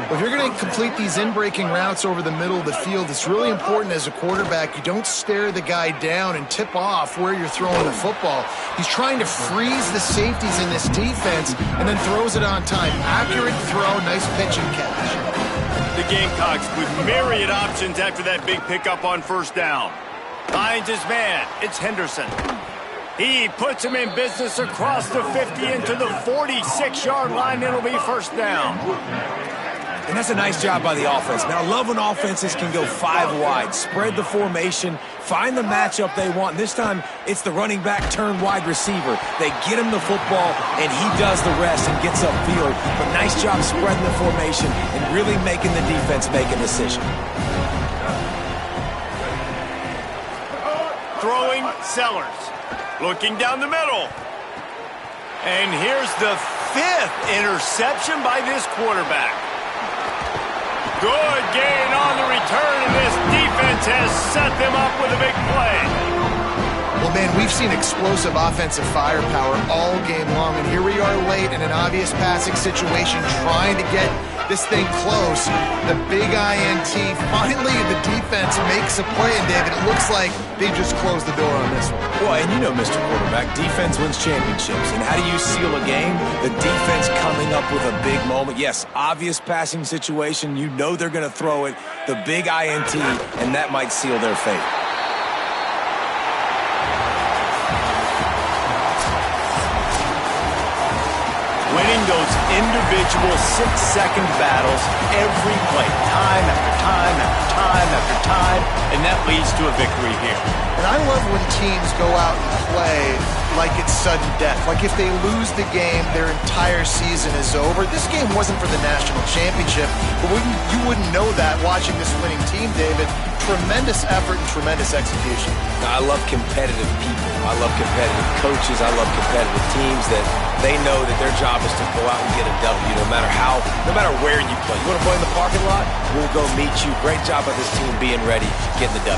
Well, if you're going to complete these in-breaking routes over the middle of the field, it's really important as a quarterback you don't stare the guy down and tip off where you're throwing the football. He's trying to freeze the safeties in this defense and then throws it on time. Accurate throw, nice pitch and catch. The Gamecocks with myriad options after that big pickup on first down. Finds his man. It's Henderson. He puts him in business across the 50 into the 46-yard line. It'll be first down. And that's a nice job by the offense. Now, I love when offenses can go 5 wide, spread the formation, find the matchup they want. And this time, it's the running back turned wide receiver. They get him the football, and he does the rest and gets upfield. But nice job spreading the formation and really making the defense make a decision. Throwing Sellers. Looking down the middle. And here's the 5th interception by this quarterback. Good gain on the return, and this defense has set them up with a big play. Well, man, we've seen explosive offensive firepower all game long, and here we are late in an obvious passing situation trying to get this thing close. The big INT, finally the defense makes a play, and David, it looks like they just closed the door on this one. Well, and you know, Mr. Quarterback, defense wins championships. And how do you seal a game? The defense coming up with a big moment. Yes, obvious passing situation. You know they're going to throw it. The big INT, and that might seal their fate. Winning those individual 6-second battles every play, time after time after time after time, and that leads to a victory here. And I love when teams go out and play like it's sudden death. Like if they lose the game, their entire season is over. This game wasn't for the national championship, but you wouldn't know that watching this winning team, David. Tremendous effort and tremendous execution. I love competitive people. I love competitive coaches. I love competitive teams that they know that their job is to go out and get a W no matter where you play. You want to play in the parking lot? We'll go meet you. Great job by this team being ready, getting the W.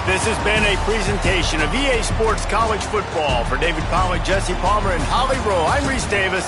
This has been a presentation of EA Sports College Football. For David Pollack, Jesse Palmer, and Holly Rowe, I'm Reese Davis.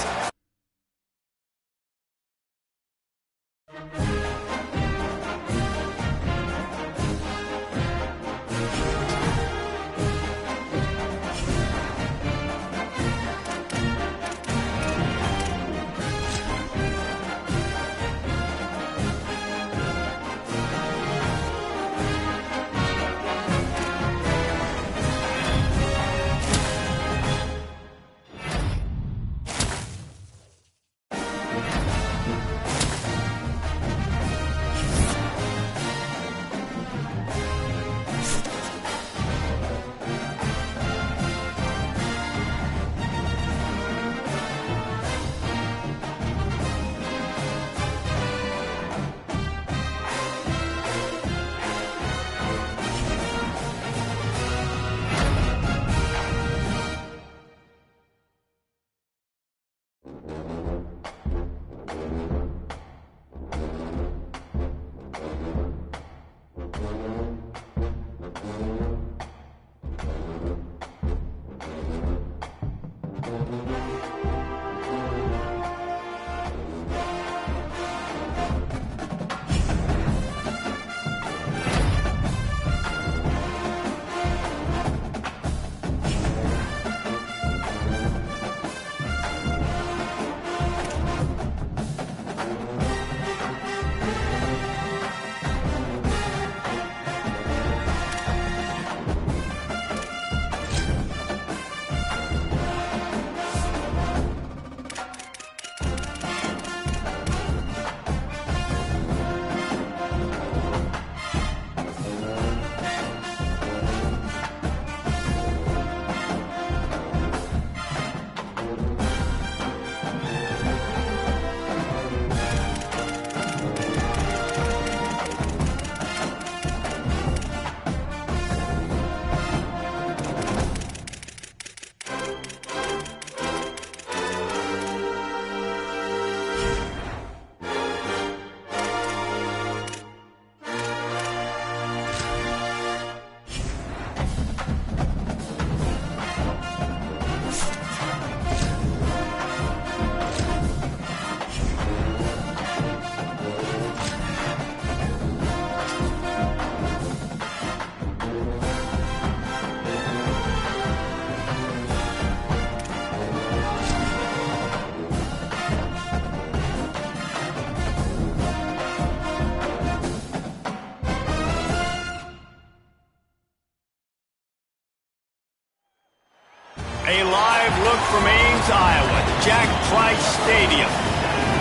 A live look from Ames, Iowa, Jack Trice Stadium.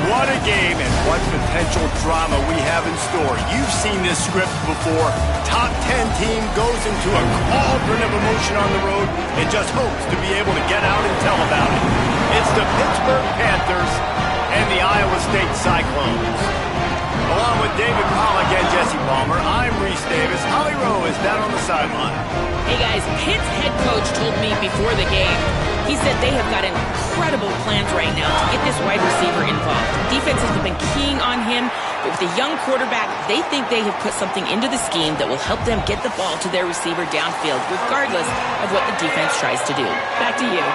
What a game and what potential drama we have in store. You've seen this script before. Top 10 team goes into a cauldron of emotion on the road and just hopes to be able to get out and tell about it. It's the Pittsburgh Panthers and the Iowa State Cyclones. Along with David Pollack and Jesse Palmer, I'm Reese Davis. Holly Rowe is down on the sideline. Hey guys, Pitt's head coach told me before the game, he said they have got incredible plans right now to get this wide receiver involved. Defense has been keying on him, but with a young quarterback, they think they have put something into the scheme that will help them get the ball to their receiver downfield, regardless of what the defense tries to do. Back to you.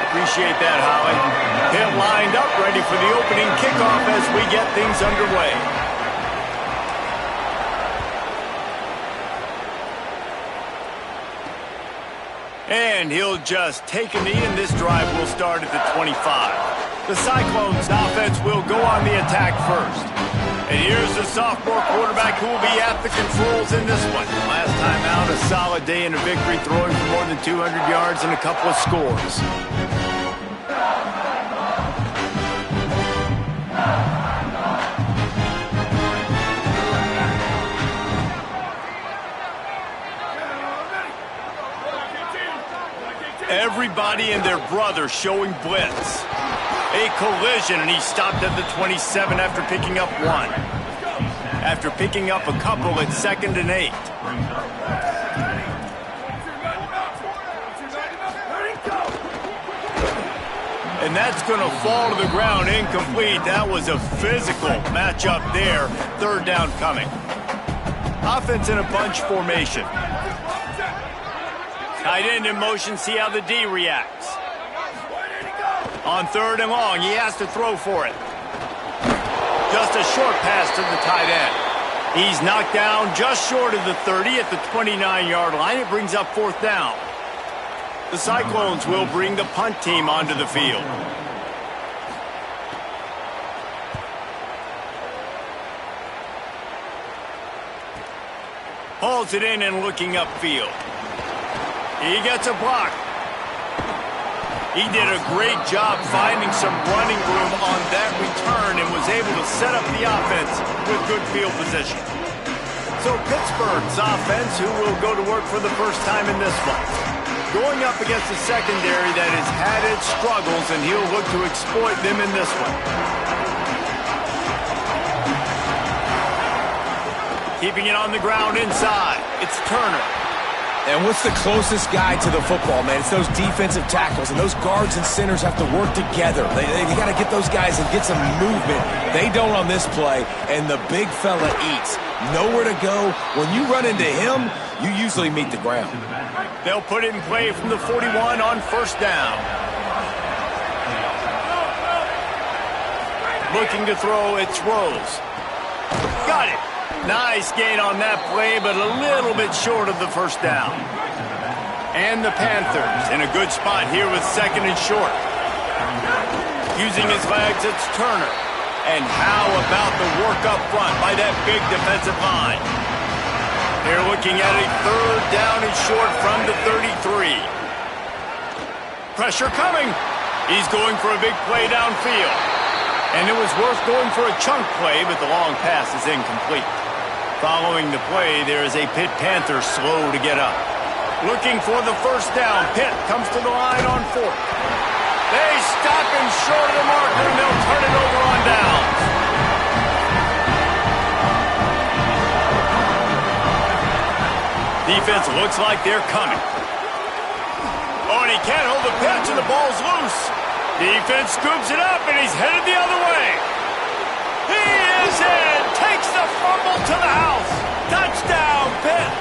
Appreciate that, Holly. Pitt lined up ready for the opening kickoff as we get things underway. And he'll just take a knee, and this drive will start at the 25. The Cyclones offense will go on the attack first. And here's the sophomore quarterback who will be at the controls in this one. Last time out, a solid day in a victory, throwing for more than 200 yards and a couple of scores. Everybody and their brother showing blitz. A collision, and he stopped at the 27 after picking up one. After picking up a couple at 2nd and 8. And that's going to fall to the ground incomplete. That was a physical matchup there. 3rd down coming. Offense in a bunch formation. Tight end in motion, see how the D reacts. On 3rd and long, he has to throw for it. Just a short pass to the tight end. He's knocked down just short of the 30 at the 29-yard line. It brings up 4th down. The Cyclones will bring the punt team onto the field. Hauls it in and looking upfield. He gets a block. He did a great job finding some running room on that return and was able to set up the offense with good field position. So Pittsburgh's offense, who will go to work for the first time in this one, going up against a secondary that has had its struggles, and he'll look to exploit them in this one. Keeping it on the ground inside. It's Turner. And what's the closest guy to the football, man? It's those defensive tackles, and those guards and centers have to work together. They got to get those guys and get some movement. They don't on this play, and the big fella eats. Nowhere to go. When you run into him, you usually meet the ground. They'll put it in play from the 41 on 1st down. Looking to throw, it's Rose. Got it. Nice gain on that play, but a little bit short of the 1st down. And the Panthers in a good spot here with 2nd and short. Using his legs, it's Turner. And how about the work up front by that big defensive line? They're looking at a 3rd down and short from the 33. Pressure coming. He's going for a big play downfield. And it was worth going for a chunk play, but the long pass is incomplete. Following the play, there is a Pitt Panther slow to get up. Looking for the 1st down. Pitt comes to the line on 4th. They stop him short of the marker, and they'll turn it over on downs. Defense looks like they're coming. Oh, and he can't hold the pitch, and the ball's loose. Defense scoops it up, and he's headed the other way. He is in. Takes the fumble to the house. Touchdown, Pitt.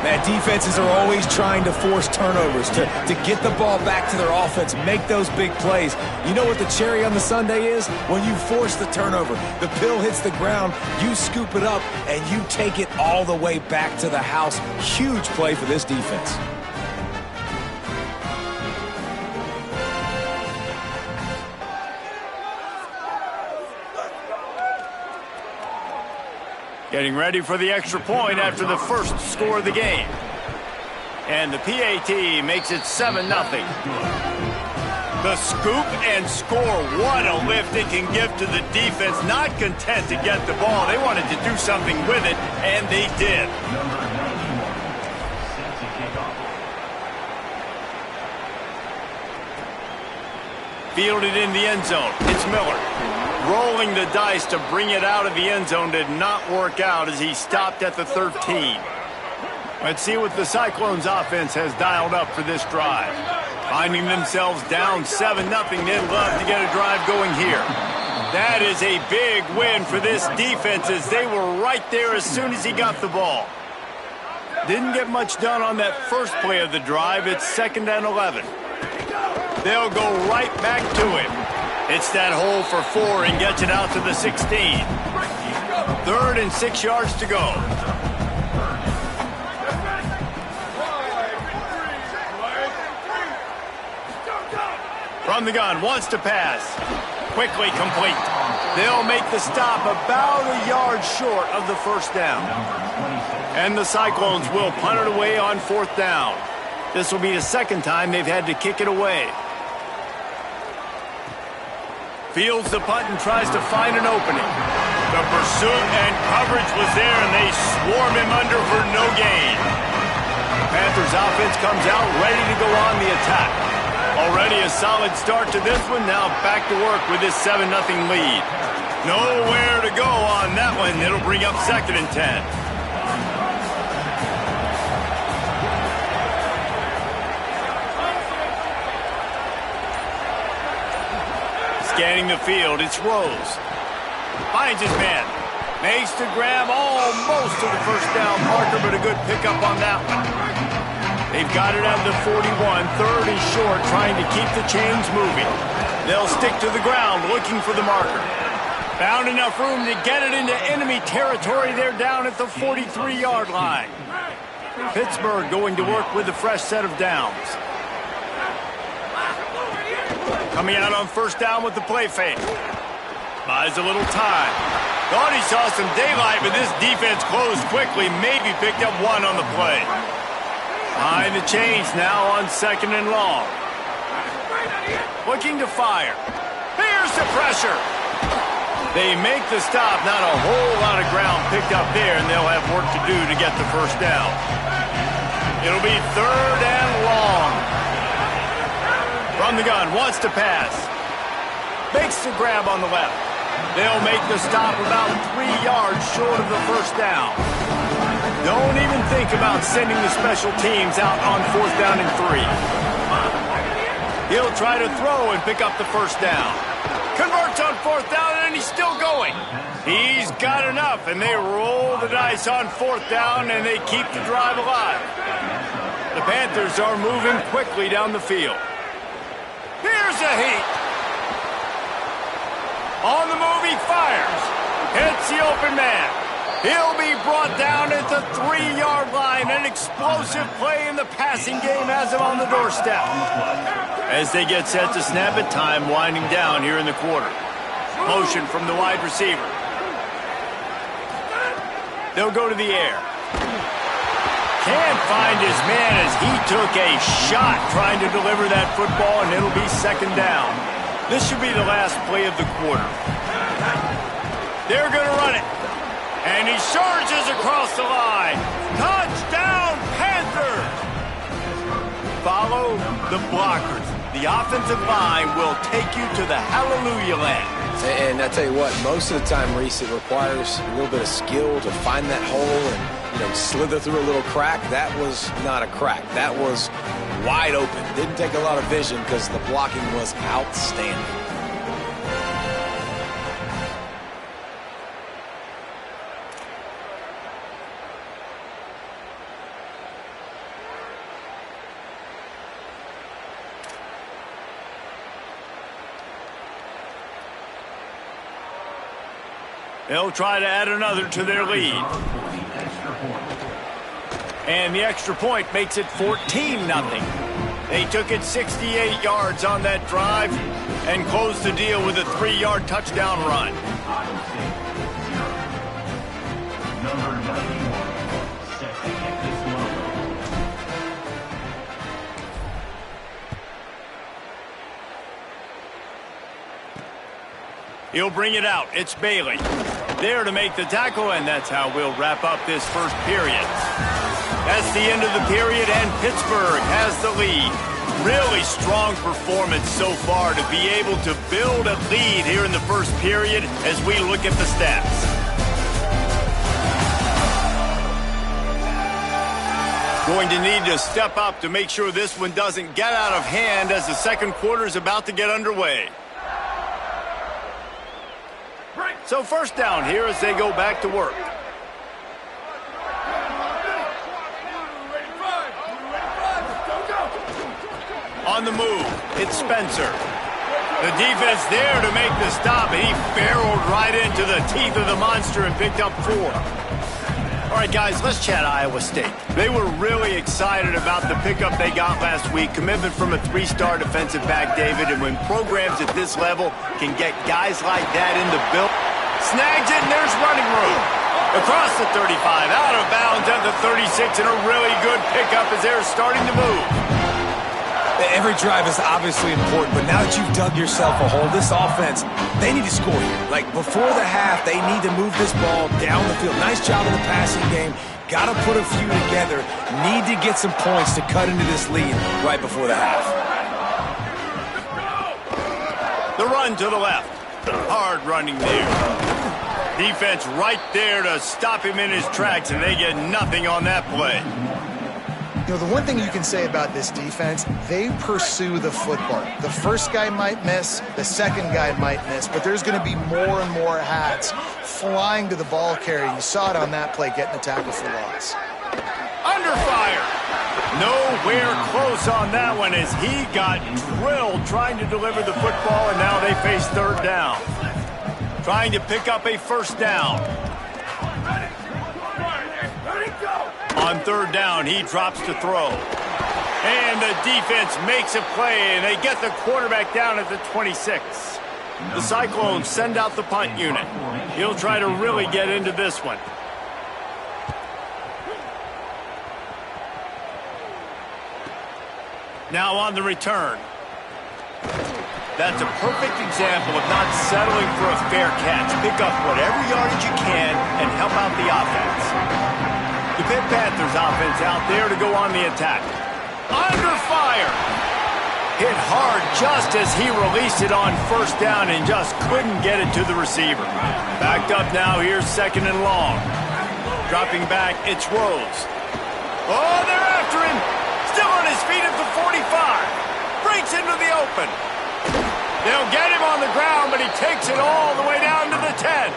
Man, defenses are always trying to force turnovers to get the ball back to their offense, make those big plays. You know what the cherry on the sundae is? When you force the turnover, the pill hits the ground, you scoop it up, and you take it all the way back to the house. Huge play for this defense. Getting ready for the extra point after the first score of the game. And the PAT makes it 7-0. The scoop and score. What a lift it can give to the defense. Not content to get the ball. They wanted to do something with it, and they did. Fielded in the end zone. It's Miller. Rolling the dice to bring it out of the end zone did not work out as he stopped at the 13. Let's see what the Cyclones offense has dialed up for this drive. Finding themselves down 7-0, they'd love to get a drive going here. That is a big win for this defense as they were right there as soon as he got the ball. Didn't get much done on that first play of the drive. It's 2nd and 11. They'll go right back to him. It's that hole for 4 and gets it out to the 16. 3rd and 6 yards to go. From the gun, wants to pass. Quickly complete. They'll make the stop about a yard short of the first down. And the Cyclones will punt it away on 4th down. This will be the 2nd time they've had to kick it away. Fields the punt and tries to find an opening. The pursuit and coverage was there, and they swarm him under for no gain. Panthers offense comes out ready to go on the attack. Already a solid start to this one. Now back to work with this 7-0 lead. Nowhere to go on that one. It'll bring up 2nd and 10. Scanning the field, it's Rose. Finds his man. Makes the grab almost to the first down marker, but a good pickup on that one. They've got it at the 41, 3rd and short, trying to keep the chains moving. They'll stick to the ground, looking for the marker. Found enough room to get it into enemy territory. They're down at the 43-yard line. Pittsburgh going to work with a fresh set of downs. Coming out on 1st down with the play fake. Buys a little time. Thought he saw some daylight, but this defense closed quickly. Maybe picked up 1 on the play. Behind the chains now on 2nd and long. Looking to fire. Here's the pressure. They make the stop. Not a whole lot of ground picked up there, and they'll have work to do to get the first down. It'll be 3rd and long. From the gun, wants to pass. Makes the grab on the left. They'll make the stop about 3 yards short of the first down. Don't even think about sending the special teams out on 4th down and 3. He'll try to throw and pick up the first down. Converts on 4th down, and he's still going. He's got enough, and they roll the dice on 4th down, and they keep the drive alive. The Panthers are moving quickly down the field. Here's a heat. On the move, he fires. Hits the open man. He'll be brought down at the 3-yard line. An explosive play in the passing game has him on the doorstep. As they get set to snap it, time winding down here in the quarter. Motion from the wide receiver. They'll go to the air. Can't find his man as he took a shot trying to deliver that football, and it'll be 2nd down. This should be the last play of the quarter. They're going to run it. And he surges across the line. Touchdown, Panthers! Follow the blockers. The offensive line will take you to the hallelujah land. And I tell you what, most of the time, Reese, it requires a little bit of skill to find that hole and, slither through a little crack. That was not a crack. That was wide open. Didn't take a lot of vision because the blocking was outstanding. They'll try to add another to their lead. And the extra point makes it 14-0. They took it 68 yards on that drive and closed the deal with a 3-yard touchdown run. He'll bring it out. It's Bailey. There to make the tackle, and that's how we'll wrap up this first period. That's the end of the period, and Pittsburgh has the lead. Really strong performance so far to be able to build a lead here in the first period as we look at the stats. Going to need to step up to make sure this one doesn't get out of hand as the second quarter is about to get underway. So first down here as they go back to work. On the move, it's Spencer. The defense there to make the stop, and he barreled right into the teeth of the monster and picked up 4. All right, guys, let's chat Iowa State. They were really excited about the pickup they got last week. Commitment from a 3-star defensive back, David, and when programs at this level can get guys like that in the build, snags it, and there's running room. Across the 35, out of bounds at the 36, and a really good pickup as they're starting to move. Every drive is obviously important, but now that you've dug yourself a hole, this offense, they need to score here. Like, before the half, they need to move this ball down the field. Nice job in the passing game. Got to put a few together. Need to get some points to cut into this lead right before the half. The run to the left. Hard running there. Defense right there to stop him in his tracks, and they get nothing on that play. You know, the one thing you can say about this defense, they pursue the football. The first guy might miss, the second guy might miss, but there's going to be more and more hats flying to the ball carrier. You saw it on that play, getting the tackle for loss. Under fire. Nowhere close on that one as he got drilled trying to deliver the football, and now they face third down. Trying to pick up a first down. On third down, he drops to throw. And the defense makes a play, and they get the quarterback down at the 26. The Cyclones send out the punt unit. He'll try to really get into this one. Now on the return. That's a perfect example of not settling for a fair catch. Pick up whatever yardage you can and help out the offense. The Pitt Panthers offense out there to go on the attack. Under fire. Hit hard just as he released it on first down and just couldn't get it to the receiver. Backed up now, here's second and long. Dropping back, it's Rose. Oh, they're after him. Still on his feet at the 45. Breaks into the open. They'll get him on the ground, but he takes it all the way down to the 10.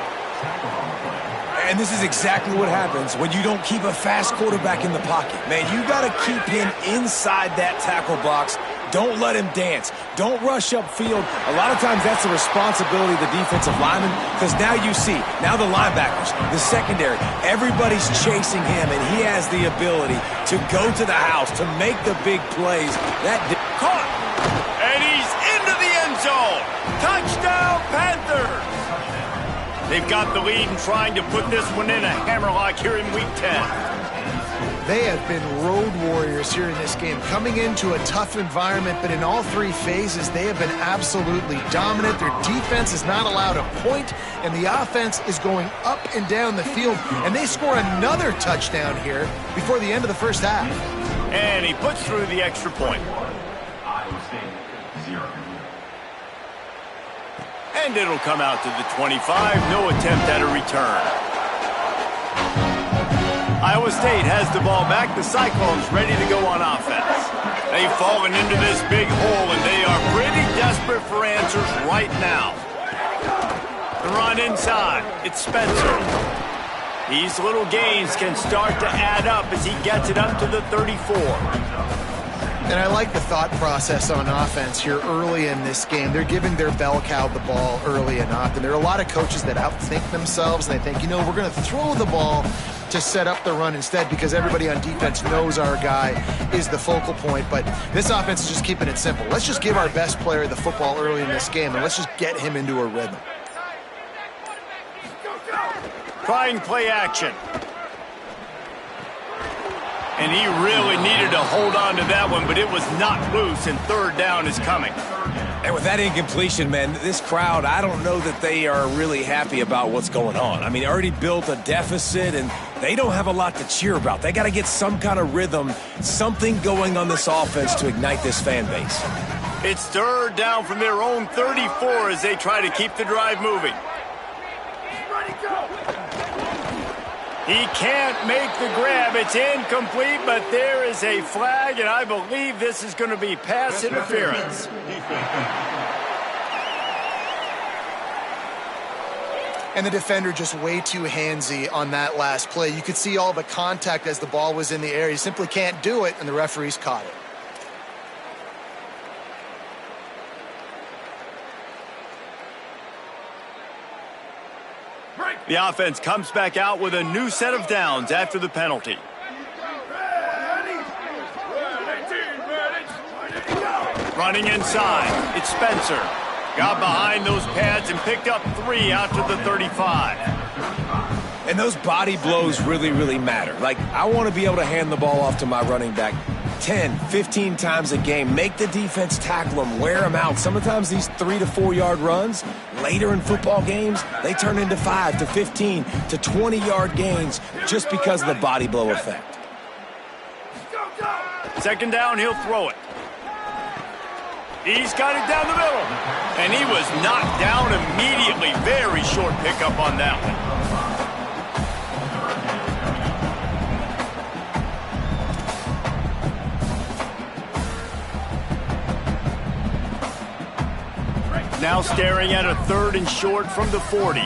And this is exactly what happens when you don't keep a fast quarterback in the pocket. Man, you got to keep him inside that tackle box. Don't let him dance. Don't rush upfield. A lot of times that's the responsibility of the defensive lineman, because now you see, now the linebackers, the secondary, everybody's chasing him, and he has the ability to go to the house, to make the big plays. Caught! And he's into the end zone. Touchdown, Panthers! They've got the lead and trying to put this one in a hammerlock here in Week 10. They have been road warriors here in this game, coming into a tough environment, but in all 3 phases, they have been absolutely dominant. Their defense is not allowed a point, and the offense is going up and down the field, and they score another touchdown here before the end of the first half. And he puts through the extra point. And it'll come out to the 25. No attempt at a return. Iowa State has the ball back. The Cyclones ready to go on offense. They've fallen into this big hole, and they are pretty desperate for answers right now. The run inside. It's Spencer. These little gains can start to add up as he gets it up to the 34. And I like the thought process on offense here early in this game. They're giving their bell cow the ball early and often. There are a lot of coaches that outthink themselves, and they think, you know, we're going to throw the ball to set up the run instead because everybody on defense knows our guy is the focal point. But this offense is just keeping it simple. Let's just give our best player the football early in this game, and let's just get him into a rhythm. Trying play action. And he really needed to hold on to that one, but it was not loose, and third down is coming. And with that incompletion, man, this crowd, I don't know that they are really happy about what's going on. I mean, already built a deficit, and they don't have a lot to cheer about. They got to get some kind of rhythm, something going on this offense to ignite this fan base. It's third down from their own 34 as they try to keep the drive moving. He can't make the grab. It's incomplete, but there is a flag, and I believe this is going to be pass interference. And the defender just way too handsy on that last play. You could see all the contact as the ball was in the air. He simply can't do it, and the referees caught it. The offense comes back out with a new set of downs after the penalty. Running inside, it's Spencer. Got behind those pads and picked up 3 out to the 35. And those body blows really, really matter. Like, I want to be able to hand the ball off to my running back 10, 15 times a game. Make the defense tackle them, wear them out. Sometimes these 3 to 4 yard runs, later in football games, they turn into 5 to 15 to 20 yard gains just because of the body blow effect. Second down, he'll throw it. He's got it down the middle. And he was knocked down immediately. Very short pickup on that one. Now staring at a 3rd and short from the 40.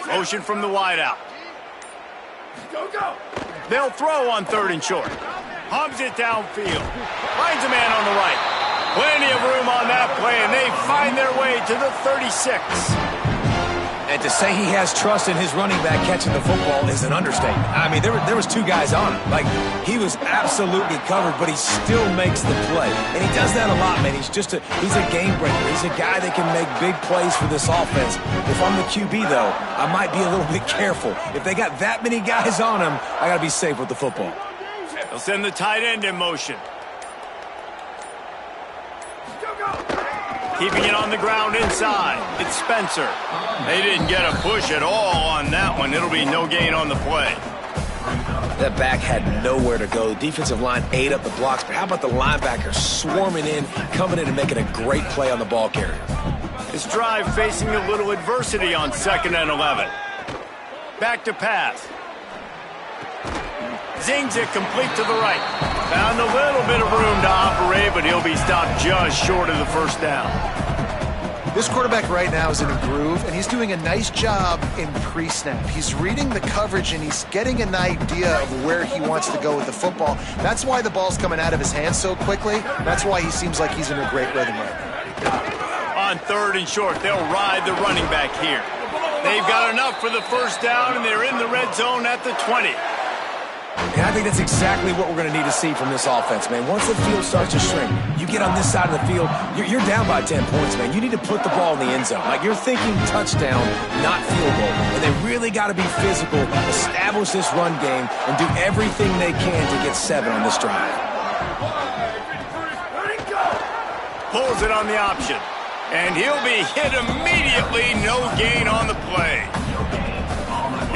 Motion from the wideout. They'll throw on 3rd and short. Hums it downfield. Finds a man on the right. Plenty of room on that play, and they find their way to the 36. And to say he has trust in his running back catching the football is an understatement. I mean, there was 2 guys on him. Like, he was absolutely covered, but he still makes the play. And he does that a lot, man. He's a game breaker. He's a guy that can make big plays for this offense. If I'm the QB, though, I might be a little bit careful. If they got that many guys on him, I got to be safe with the football. They'll send the tight end in motion. Keeping it on the ground inside. It's Spencer. They didn't get a push at all on that one. It'll be no gain on the play. That back had nowhere to go. The defensive line ate up the blocks, but how about the linebackers swarming in, coming in and making a great play on the ball carrier? This drive facing a little adversity on 2nd and 11. Back to pass. Zings it complete to the right. Found a little bit of room to operate, but he'll be stopped just short of the 1st down. This quarterback right now is in a groove, and he's doing a nice job in pre-snap. He's reading the coverage, and he's getting an idea of where he wants to go with the football. That's why the ball's coming out of his hands so quickly. That's why he seems like he's in a great rhythm right now. On 3rd and short, they'll ride the running back here. They've got enough for the 1st down, and they're in the red zone at the 20. And I think that's exactly what we're going to need to see from this offense, man. Once the field starts to shrink, you get on this side of the field, you're down by 10 points, man. You need to put the ball in the end zone. Like, you're thinking touchdown, not field goal. And they really got to be physical, establish this run game, and do everything they can to get 7 on this drive. Pulls it on the option. And he'll be hit immediately. No gain on the play.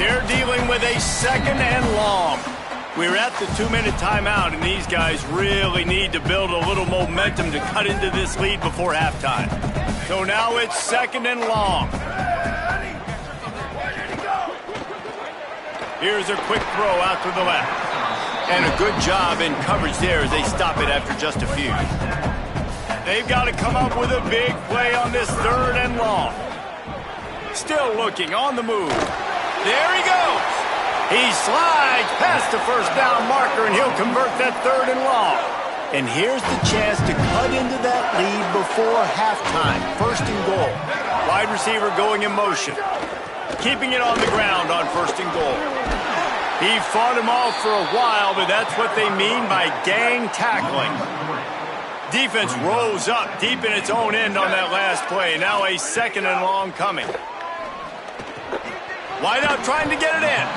They're dealing with a 2nd and long. We're at the 2-minute timeout, and these guys really need to build a little momentum to cut into this lead before halftime. So now it's 2nd and long. Here's a quick throw out to the left. And a good job in coverage there as they stop it after just a few. They've got to come up with a big play on this 3rd and long. Still looking on the move. There he goes. He slides past the 1st down marker, and he'll convert that 3rd and long. And here's the chance to cut into that lead before halftime. 1st and goal. Wide receiver going in motion. Keeping it on the ground on 1st and goal. He fought him off for a while, but that's what they mean by gang tackling. Defense rose up deep in its own end on that last play. Now a 2nd and long coming. Wideout trying to get it in.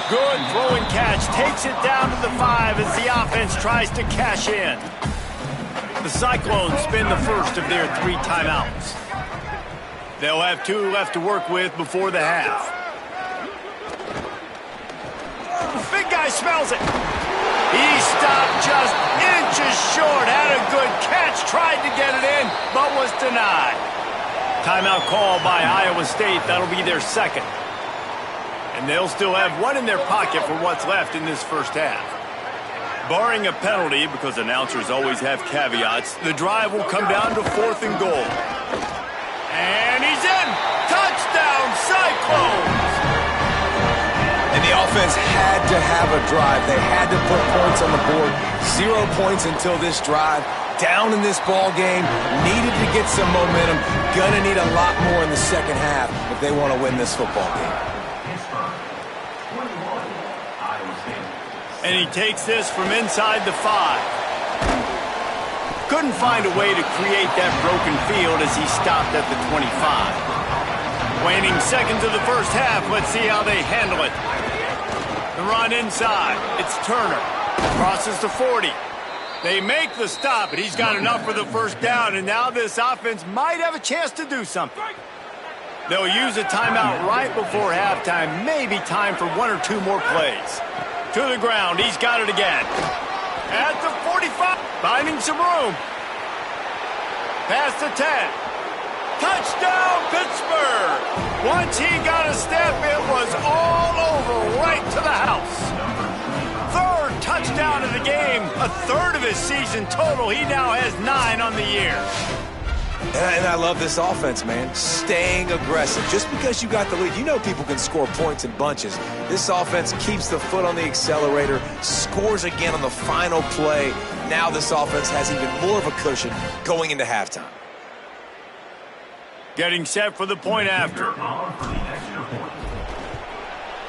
Good throwing catch. Takes it down to the 5 as the offense defense tries to cash in. The Cyclones spend the first of their 3 timeouts. They'll have 2 left to work with before the half. Big guy smells it. He stopped just inches short. Had a good catch. Tried to get it in, but was denied. Timeout call by Iowa State. That'll be their second. And they'll still have 1 in their pocket for what's left in this first half. Barring a penalty, because announcers always have caveats, the drive will come down to 4th and goal. And he's in! Touchdown, Cyclones! And the offense had to have a drive. They had to put points on the board. 0 points until this drive. Down in this ball game. Needed to get some momentum. Gonna need a lot more in the second half if they want to win this football game. And he takes this from inside the 5. Couldn't find a way to create that broken field as he stopped at the 25. Waning seconds of the first half. Let's see how they handle it. The run inside. It's Turner. Crosses the 40. They make the stop, but he's got enough for the first down, and now this offense might have a chance to do something. They'll use a timeout right before halftime. Maybe time for 1 or 2 more plays. To the ground. He's got it again. At the 45. Finding some room. Past the 10. Touchdown, Pittsburgh! Once he got a step, it was all over right to the house. 3rd touchdown of the game. A 1/3 of his season total. He now has 9 on the year. And I love this offense, man. Staying aggressive. Just because you got the lead, you know people can score points in bunches. This offense keeps the foot on the accelerator, scores again on the final play. Now this offense has even more of a cushion going into halftime. Getting set for the point after.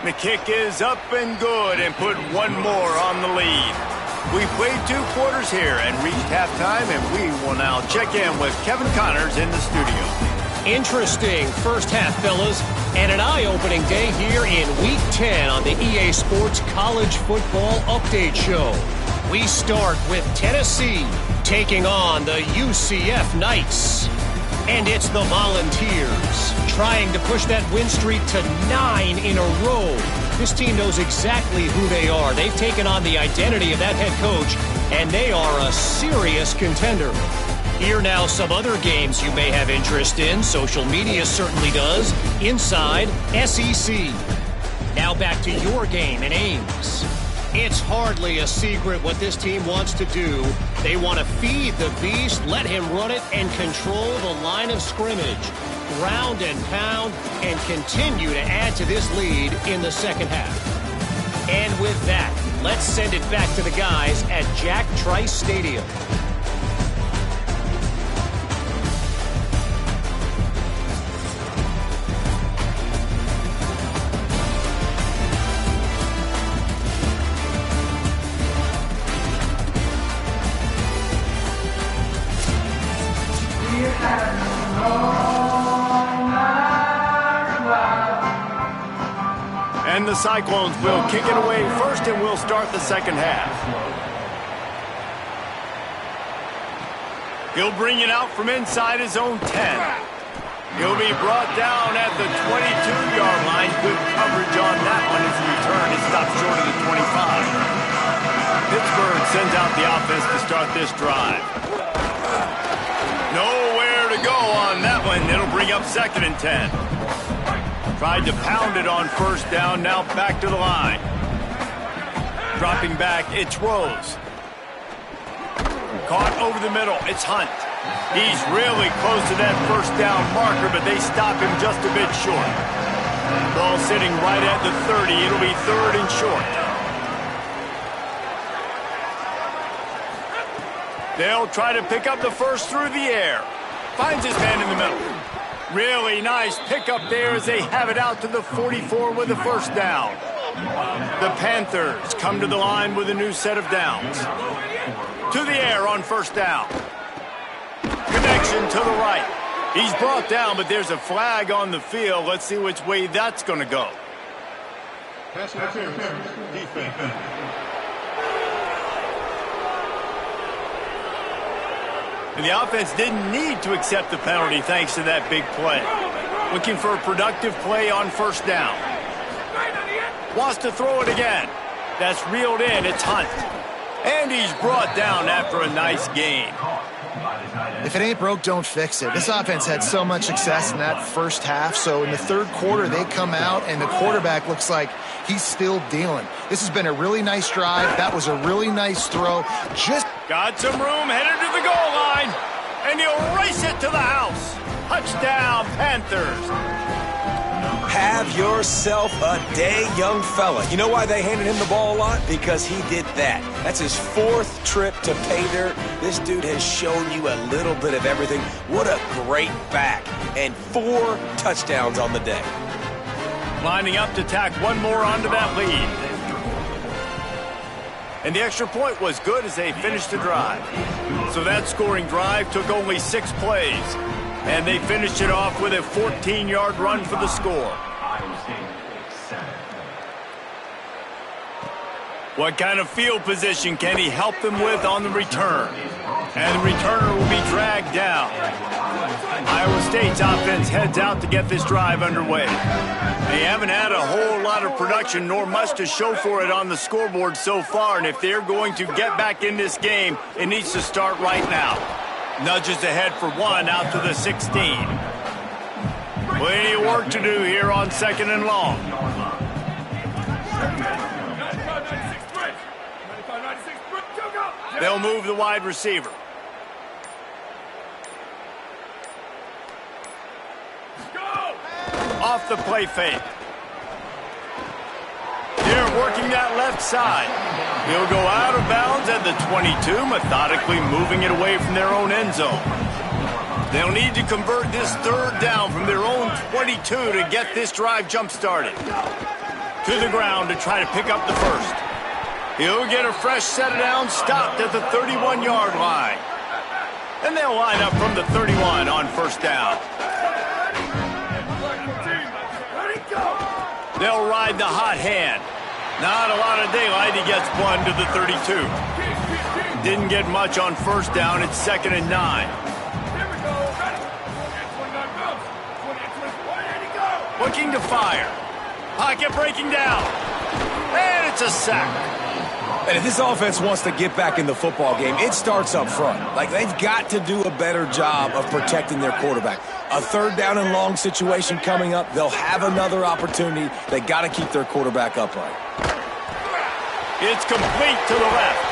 The kick is up and good and put 1 more on the lead. We've played 2 quarters here and reached halftime, and we will now check in with Kevin Connors in the studio. Interesting first half, fellas, and an eye-opening day here in Week 10 on the EA Sports College Football Update Show. We start with Tennessee taking on the UCF Knights. And it's the Volunteers trying to push that win streak to 9 in a row. This team knows exactly who they are. They've taken on the identity of that head coach, and they are a serious contender. Here now some other games you may have interest in. Social media certainly does. Inside SEC. Now back to your game in Ames. It's hardly a secret what this team wants to do. They want to feed the beast, let him run it, and control the line of scrimmage. Ground and pound, and continue to add to this lead in the second half. And with that, let's send it back to the guys at Jack Trice Stadium. And the Cyclones will kick it away first, and we'll start the second half. He'll bring it out from inside his own 10. He'll be brought down at the 22-yard line. Good coverage on that one as the return is stopped short of the 25. Pittsburgh sends out the offense to start this drive. Nowhere to go on that one. It'll bring up 2nd and 10. Tried to pound it on first down, now back to the line. Dropping back, it's Rose. Caught over the middle, it's Hunt. He's really close to that first down marker, but they stop him just a bit short. Ball sitting right at the 30, it'll be 3rd and short. They'll try to pick up the first through the air. Finds his man in the middle. Really nice pickup there as they have it out to the 44 with the first down. The Panthers come to the line with a new set of downs. To the air on first down. Connection to the right. He's brought down, but there's a flag on the field. Let's see which way that's going to go. And the offense didn't need to accept the penalty thanks to that big play. Looking for a productive play on first down. Wants to throw it again. That's reeled in. It's Hunt. And he's brought down after a nice gain. If it ain't broke, don't fix it. This offense had so much success in that first half, so in the third quarter, they come out, and the quarterback looks like he's still dealing. This has been a really nice drive. That was a really nice throw. Just got some room, headed to the goal line, and he'll race it to the house. Touchdown, Panthers. Have yourself a day, young fella. You know why they handed him the ball a lot? Because he did that. That's his 4th trip to pay dirt. This dude has shown you a little bit of everything. What a great back. And 4 touchdowns on the day. Lining up to tack one more onto that lead. And the extra point was good as they finished the drive. So that scoring drive took only 6 plays. And they finished it off with a 14-yard run for the score. What kind of field position can he help them with on the return? And the returner will be dragged down. Iowa State's offense heads out to get this drive underway. They haven't had a whole lot of production nor much to show for it on the scoreboard so far. And if they're going to get back in this game, it needs to start right now. Nudges ahead for 1 out to the 16. Plenty of work to do here on 2nd and long. They'll move the wide receiver. Off the play fake. They're working that left side. He'll go out of bounds at the 22, methodically moving it away from their own end zone. They'll need to convert this 3rd down from their own 22 to get this drive jump-started. To the ground to try to pick up the first. He'll get a fresh set of downs stopped at the 31-yard line. And they'll line up from the 31 on first down. They'll ride the hot hand. Not a lot of daylight. He gets 1 to the 32. Didn't get much on first down. It's 2nd and 9. Looking to fire. Pocket breaking down. And it's a sack. And if this offense wants to get back in the football game, it starts up front. Like, they've got to do a better job of protecting their quarterback. A 3rd down and long situation coming up. They'll have another opportunity. They got to keep their quarterback upright. It's complete to the left.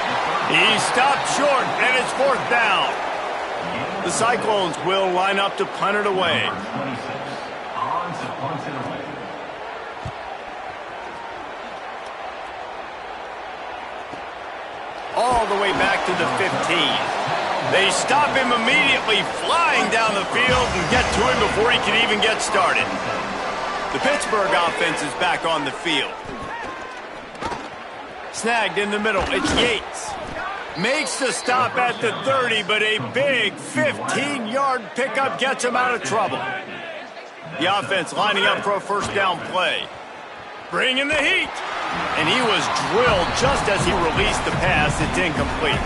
He stopped short, and it's 4th down. The Cyclones will line up to punt it away. All the way back to the 15. They stop him immediately, flying down the field and get to him before he can even get started. The Pittsburgh offense is back on the field. Snagged in the middle, it's Yates. Makes the stop at the 30, but a big 15-yard pickup gets him out of trouble. The offense lining up for a first down play. Bringing the heat. And he was drilled just as he released the pass. It's incomplete.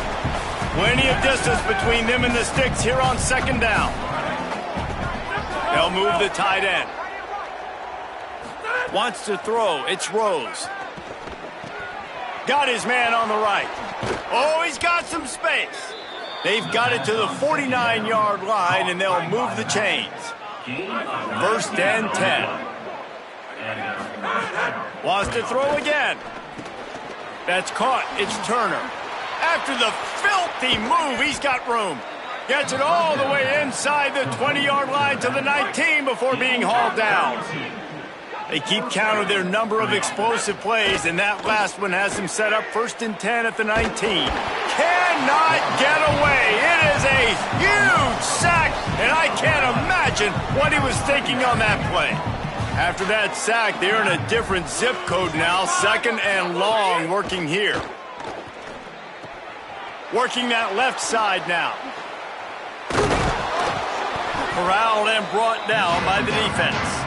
Plenty of distance between them and the sticks here on 2nd down. They'll move the tight end. Wants to throw. It's Rose. Got his man on the right. Oh, he's got some space. They've got it to the 49-yard line, and they'll move the chains. 1st and 10. Wants to throw again. That's caught. It's Turner. After the filthy move, he's got room. Gets it all the way inside the 20-yard line to the 19 before being hauled down. They keep count of their number of explosive plays, and that last one has them set up 1st and 10 at the 19. Cannot get away. It is a huge sack, and I can't imagine what he was thinking on that play. After that sack, they're in a different zip code now. 2nd and long working here. Working that left side now. Corralled and brought down by the defense.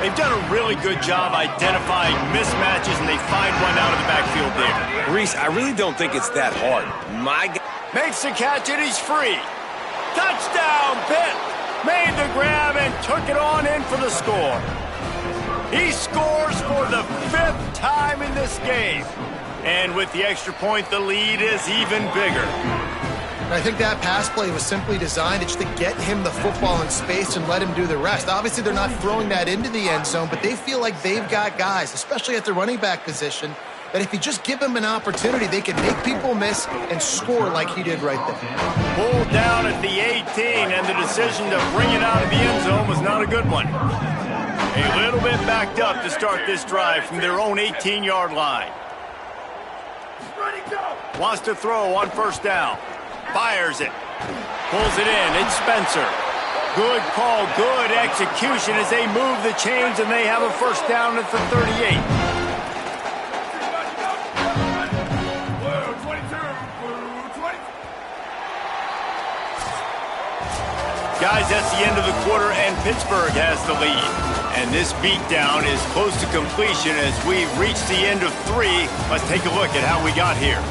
They've done a really good job identifying mismatches, and they find one out of the backfield there. Reese, I really don't think it's that hard. Makes the catch and he's free. Touchdown, Pitt! Made the grab and took it on in for the score. He scores for the 5th time in this game. And with the extra point, the lead is even bigger. I think that pass play was simply designed just to get him the football in space and let him do the rest. Obviously, they're not throwing that into the end zone, but they feel like they've got guys, especially at the running back position, that if you just give them an opportunity, they can make people miss and score like he did right there. Pulled down at the 18, and the decision to bring it out of the end zone was not a good one. A little bit backed up to start this drive from their own 18-yard line. Wants to throw on first down. Fires it. Pulls it in. It's Spencer. Good call, good execution as they move the chains, and they have a first down at the 38. Guys, that's the end of the quarter, and Pittsburgh has the lead. And this beatdown is close to completion as we've reached the end of 3. Let's take a look at how we got here.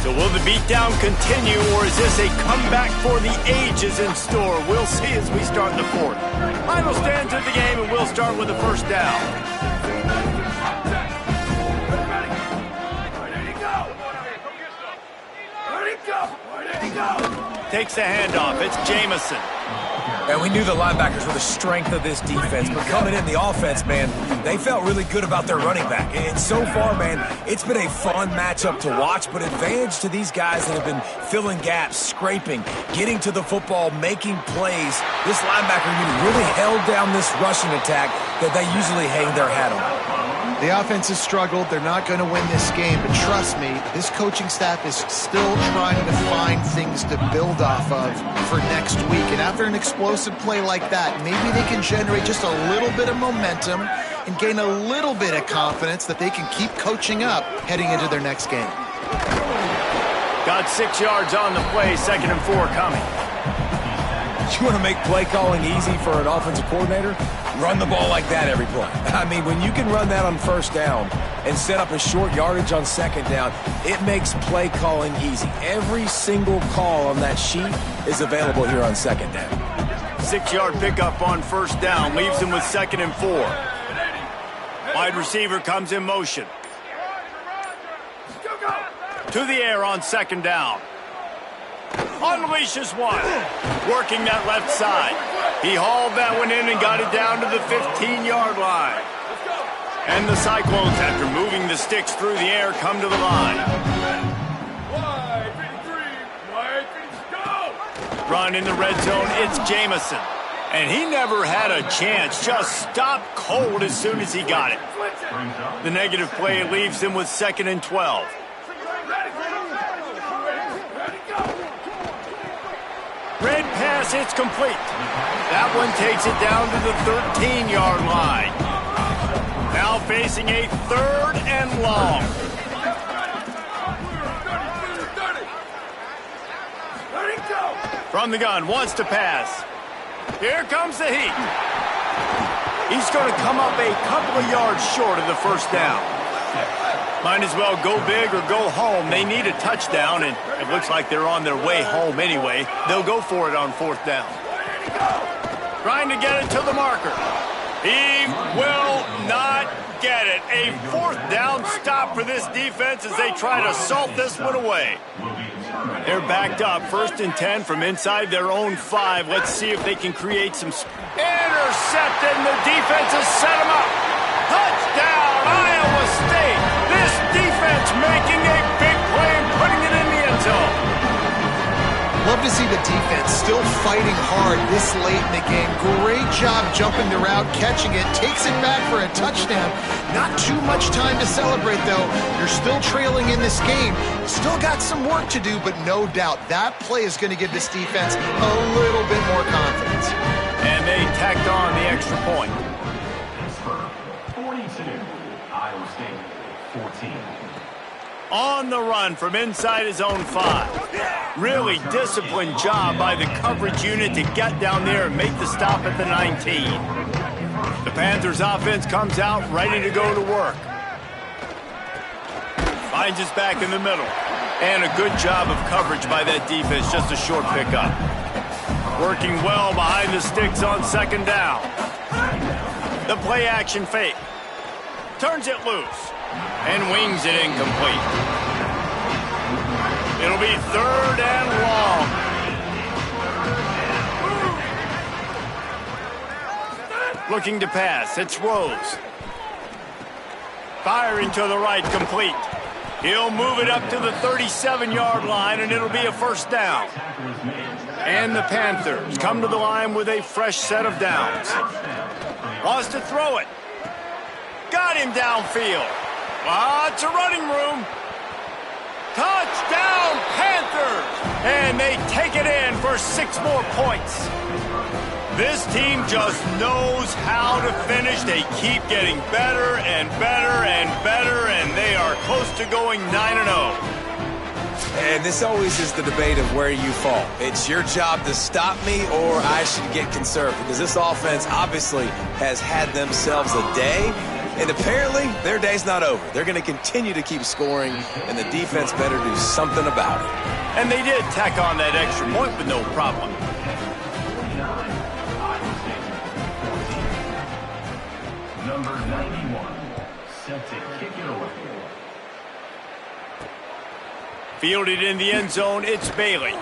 So will the beatdown continue, or is this a comeback for the ages in store? We'll see as we start the 4th. Final stands of the game, and we'll start with the first down. Takes the handoff. It's Jamison. And we knew the linebackers were the strength of this defense, but coming in the offense, man, they felt really good about their running back. And so far, man, it's been a fun matchup to watch, but advantage to these guys that have been filling gaps, scraping, getting to the football, making plays. This linebacker unit really held down this rushing attack that they usually hang their hat on. The offense has struggled. They're not going to win this game, but trust me, this coaching staff is still trying to find things to build off of for next week. And after an explosive play like that, maybe they can generate just a little bit of momentum and gain a little bit of confidence that they can keep coaching up heading into their next game. Got 6 yards on the play, 2nd and 4 coming. You want to make play calling easy for an offensive coordinator? Run the ball like that every play. I mean, when you can run that on first down and set up a short yardage on second down, it makes play calling easy. Every single call on that sheet is available here on second down. 6-yard pickup on first down leaves him with 2nd and 4. Wide receiver comes in motion. To the air on 2nd down. Unleashes one. Working that left side. He hauled that one in and got it down to the 15-yard line. And the Cyclones, after moving the sticks through the air, come to the line. Run in the red zone, it's Jamison. And he never had a chance, just stopped cold as soon as he got it. The negative play leaves him with 2nd and 12. Red pass, it's complete. That one takes it down to the 13-yard line. Now facing a 3rd and long. From the gun, wants to pass. Here comes the heat. He's going to come up a couple of yards short of the first down. Might as well go big or go home. They need a touchdown, and it looks like they're on their way home anyway. They'll go for it on 4th down. Trying to get it to the marker. He will not get it. A 4th down stop for this defense as they try to salt this one away. They're backed up. 1st and 10 from inside their own 5. Let's see if they can create some... Intercepted, and the defense has set him up. Touchdown, Iowa State. This defense making a big play and putting it in the end zone. Love to see the defense still fighting hard this late in the game. Great job jumping the route, catching it, takes it back for a touchdown. Not too much time to celebrate, though. You're still trailing in this game. Still got some work to do, but no doubt that play is going to give this defense a little bit more confidence. And they tacked on the extra point. 42, Iowa State 14. On the run from inside his own 5. Really disciplined job by the coverage unit to get down there and make the stop at the 19. The Panthers offense comes out ready to go to work. Finds us back in the middle. And a good job of coverage by that defense, just a short pickup. Working well behind the sticks on second down. The play action fake. Turns it loose and wings it incomplete. It'll be third and long. Looking to pass, it's Rose. Firing to the right, complete. He'll move it up to the 37-yard line, and it'll be a first down. And the Panthers come to the line with a fresh set of downs. Wants to throw it. Got him downfield. Lots of running room. Touchdown, Panthers! And they take it in for 6 more points. This team just knows how to finish. They keep getting better and better and better, and they are close to going 9-0. And this always is the debate of where you fall. It's your job to stop me, or I should get conserved, because this offense obviously has had themselves a day, and apparently their day's not over. They're going to continue to keep scoring, and the defense better do something about it. And they did tack on that extra point with no problem. Number 91, set to kick it away. Fielded in the end zone, it's Bailey.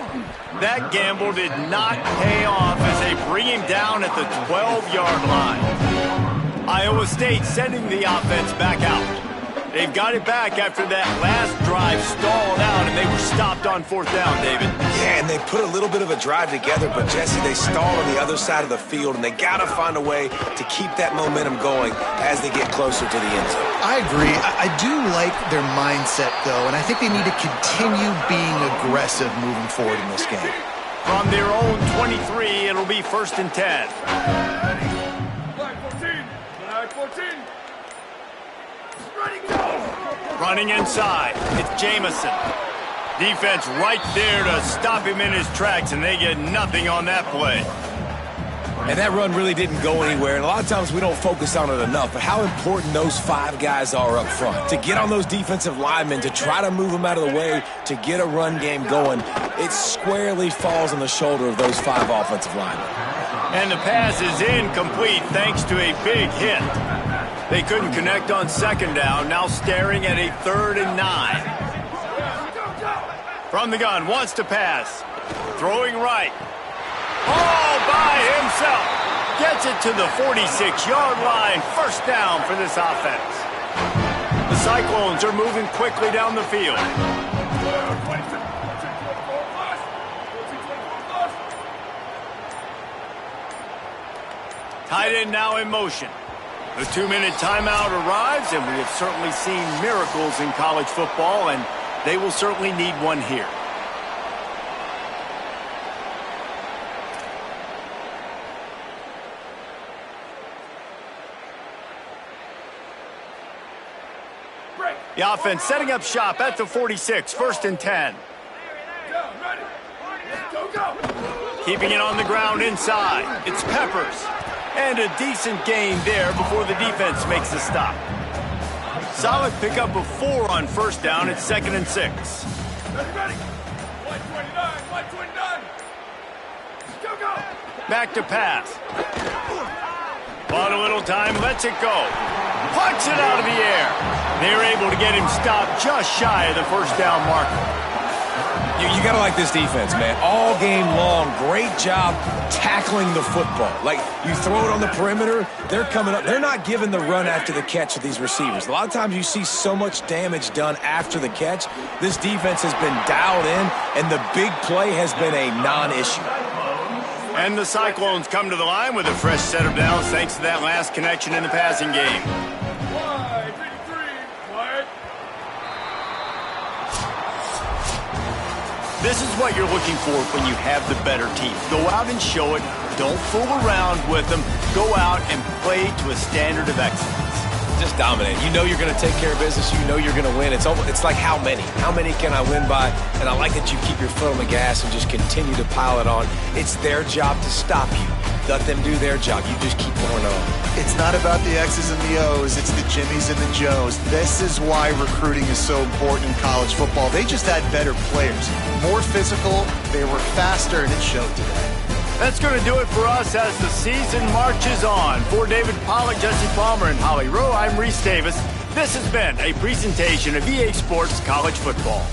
That gamble did not pay off as they bring him down at the 12-yard line. Iowa State sending the offense back out. They've got it back after that last drive stalled out, and they were stopped on 4th down, David. Yeah, and they put a little bit of a drive together, but, Jesse, they stalled on the other side of the field, and they got to find a way to keep that momentum going as they get closer to the end zone. I agree. I do like their mindset, though, and I think they need to continue being aggressive moving forward in this game. From their own 23, it'll be 1st and 10. Flag 14. Flag 14. Running inside, it's Jamison. Defense right there to stop him in his tracks, and they get nothing on that play. And that run really didn't go anywhere, and a lot of times we don't focus on it enough, but how important those 5 guys are up front. To get on those defensive linemen, to try to move them out of the way, to get a run game going, it squarely falls on the shoulder of those 5 offensive linemen. And the pass is incomplete thanks to a big hit. They couldn't connect on 2nd down, now staring at a 3rd and 9. From the gun, wants to pass. Throwing right. All by himself. Gets it to the 46-yard line. First down for this offense. The Cyclones are moving quickly down the field. Tight end now in motion. The 2-minute timeout arrives, and we have certainly seen miracles in college football, and they will certainly need one here. The offense setting up shop at the 46, 1st and 10. Keeping it on the ground inside. It's Peppers. And a decent gain there before the defense makes the stop. Solid pickup of 4 on 1st down. It's 2nd and 6. Back to pass. Bought a little time, lets it go. Punch it out of the air. They're able to get him stopped just shy of the 1st down marker. You got to like this defense, man. All game long, great job tackling the football. Like, you throw it on the perimeter, they're coming up. They're not giving the run after the catch to these receivers. A lot of times you see so much damage done after the catch. This defense has been dialed in, and the big play has been a non-issue. And the Cyclones come to the line with a fresh set of downs thanks to that last connection in the passing game. This is what you're looking for when you have the better team. Go out and show it. Don't fool around with them. Go out and play to a standard of excellence. Just dominate. You know you're going to take care of business. You know you're going to win. It's like how many? How many can I win by? And I like that you keep your foot on the gas and just continue to pile it on. It's their job to stop you. Let them do their job. You just keep going on. It's not about the X's and the O's. It's the Jimmies and the Joes. This is why recruiting is so important in college football. They just had better players. More physical. They were faster, and it showed today. That's going to do it for us as the season marches on. For David Pollack, Jesse Palmer, and Holly Rowe, I'm Reese Davis. This has been a presentation of EA Sports College Football.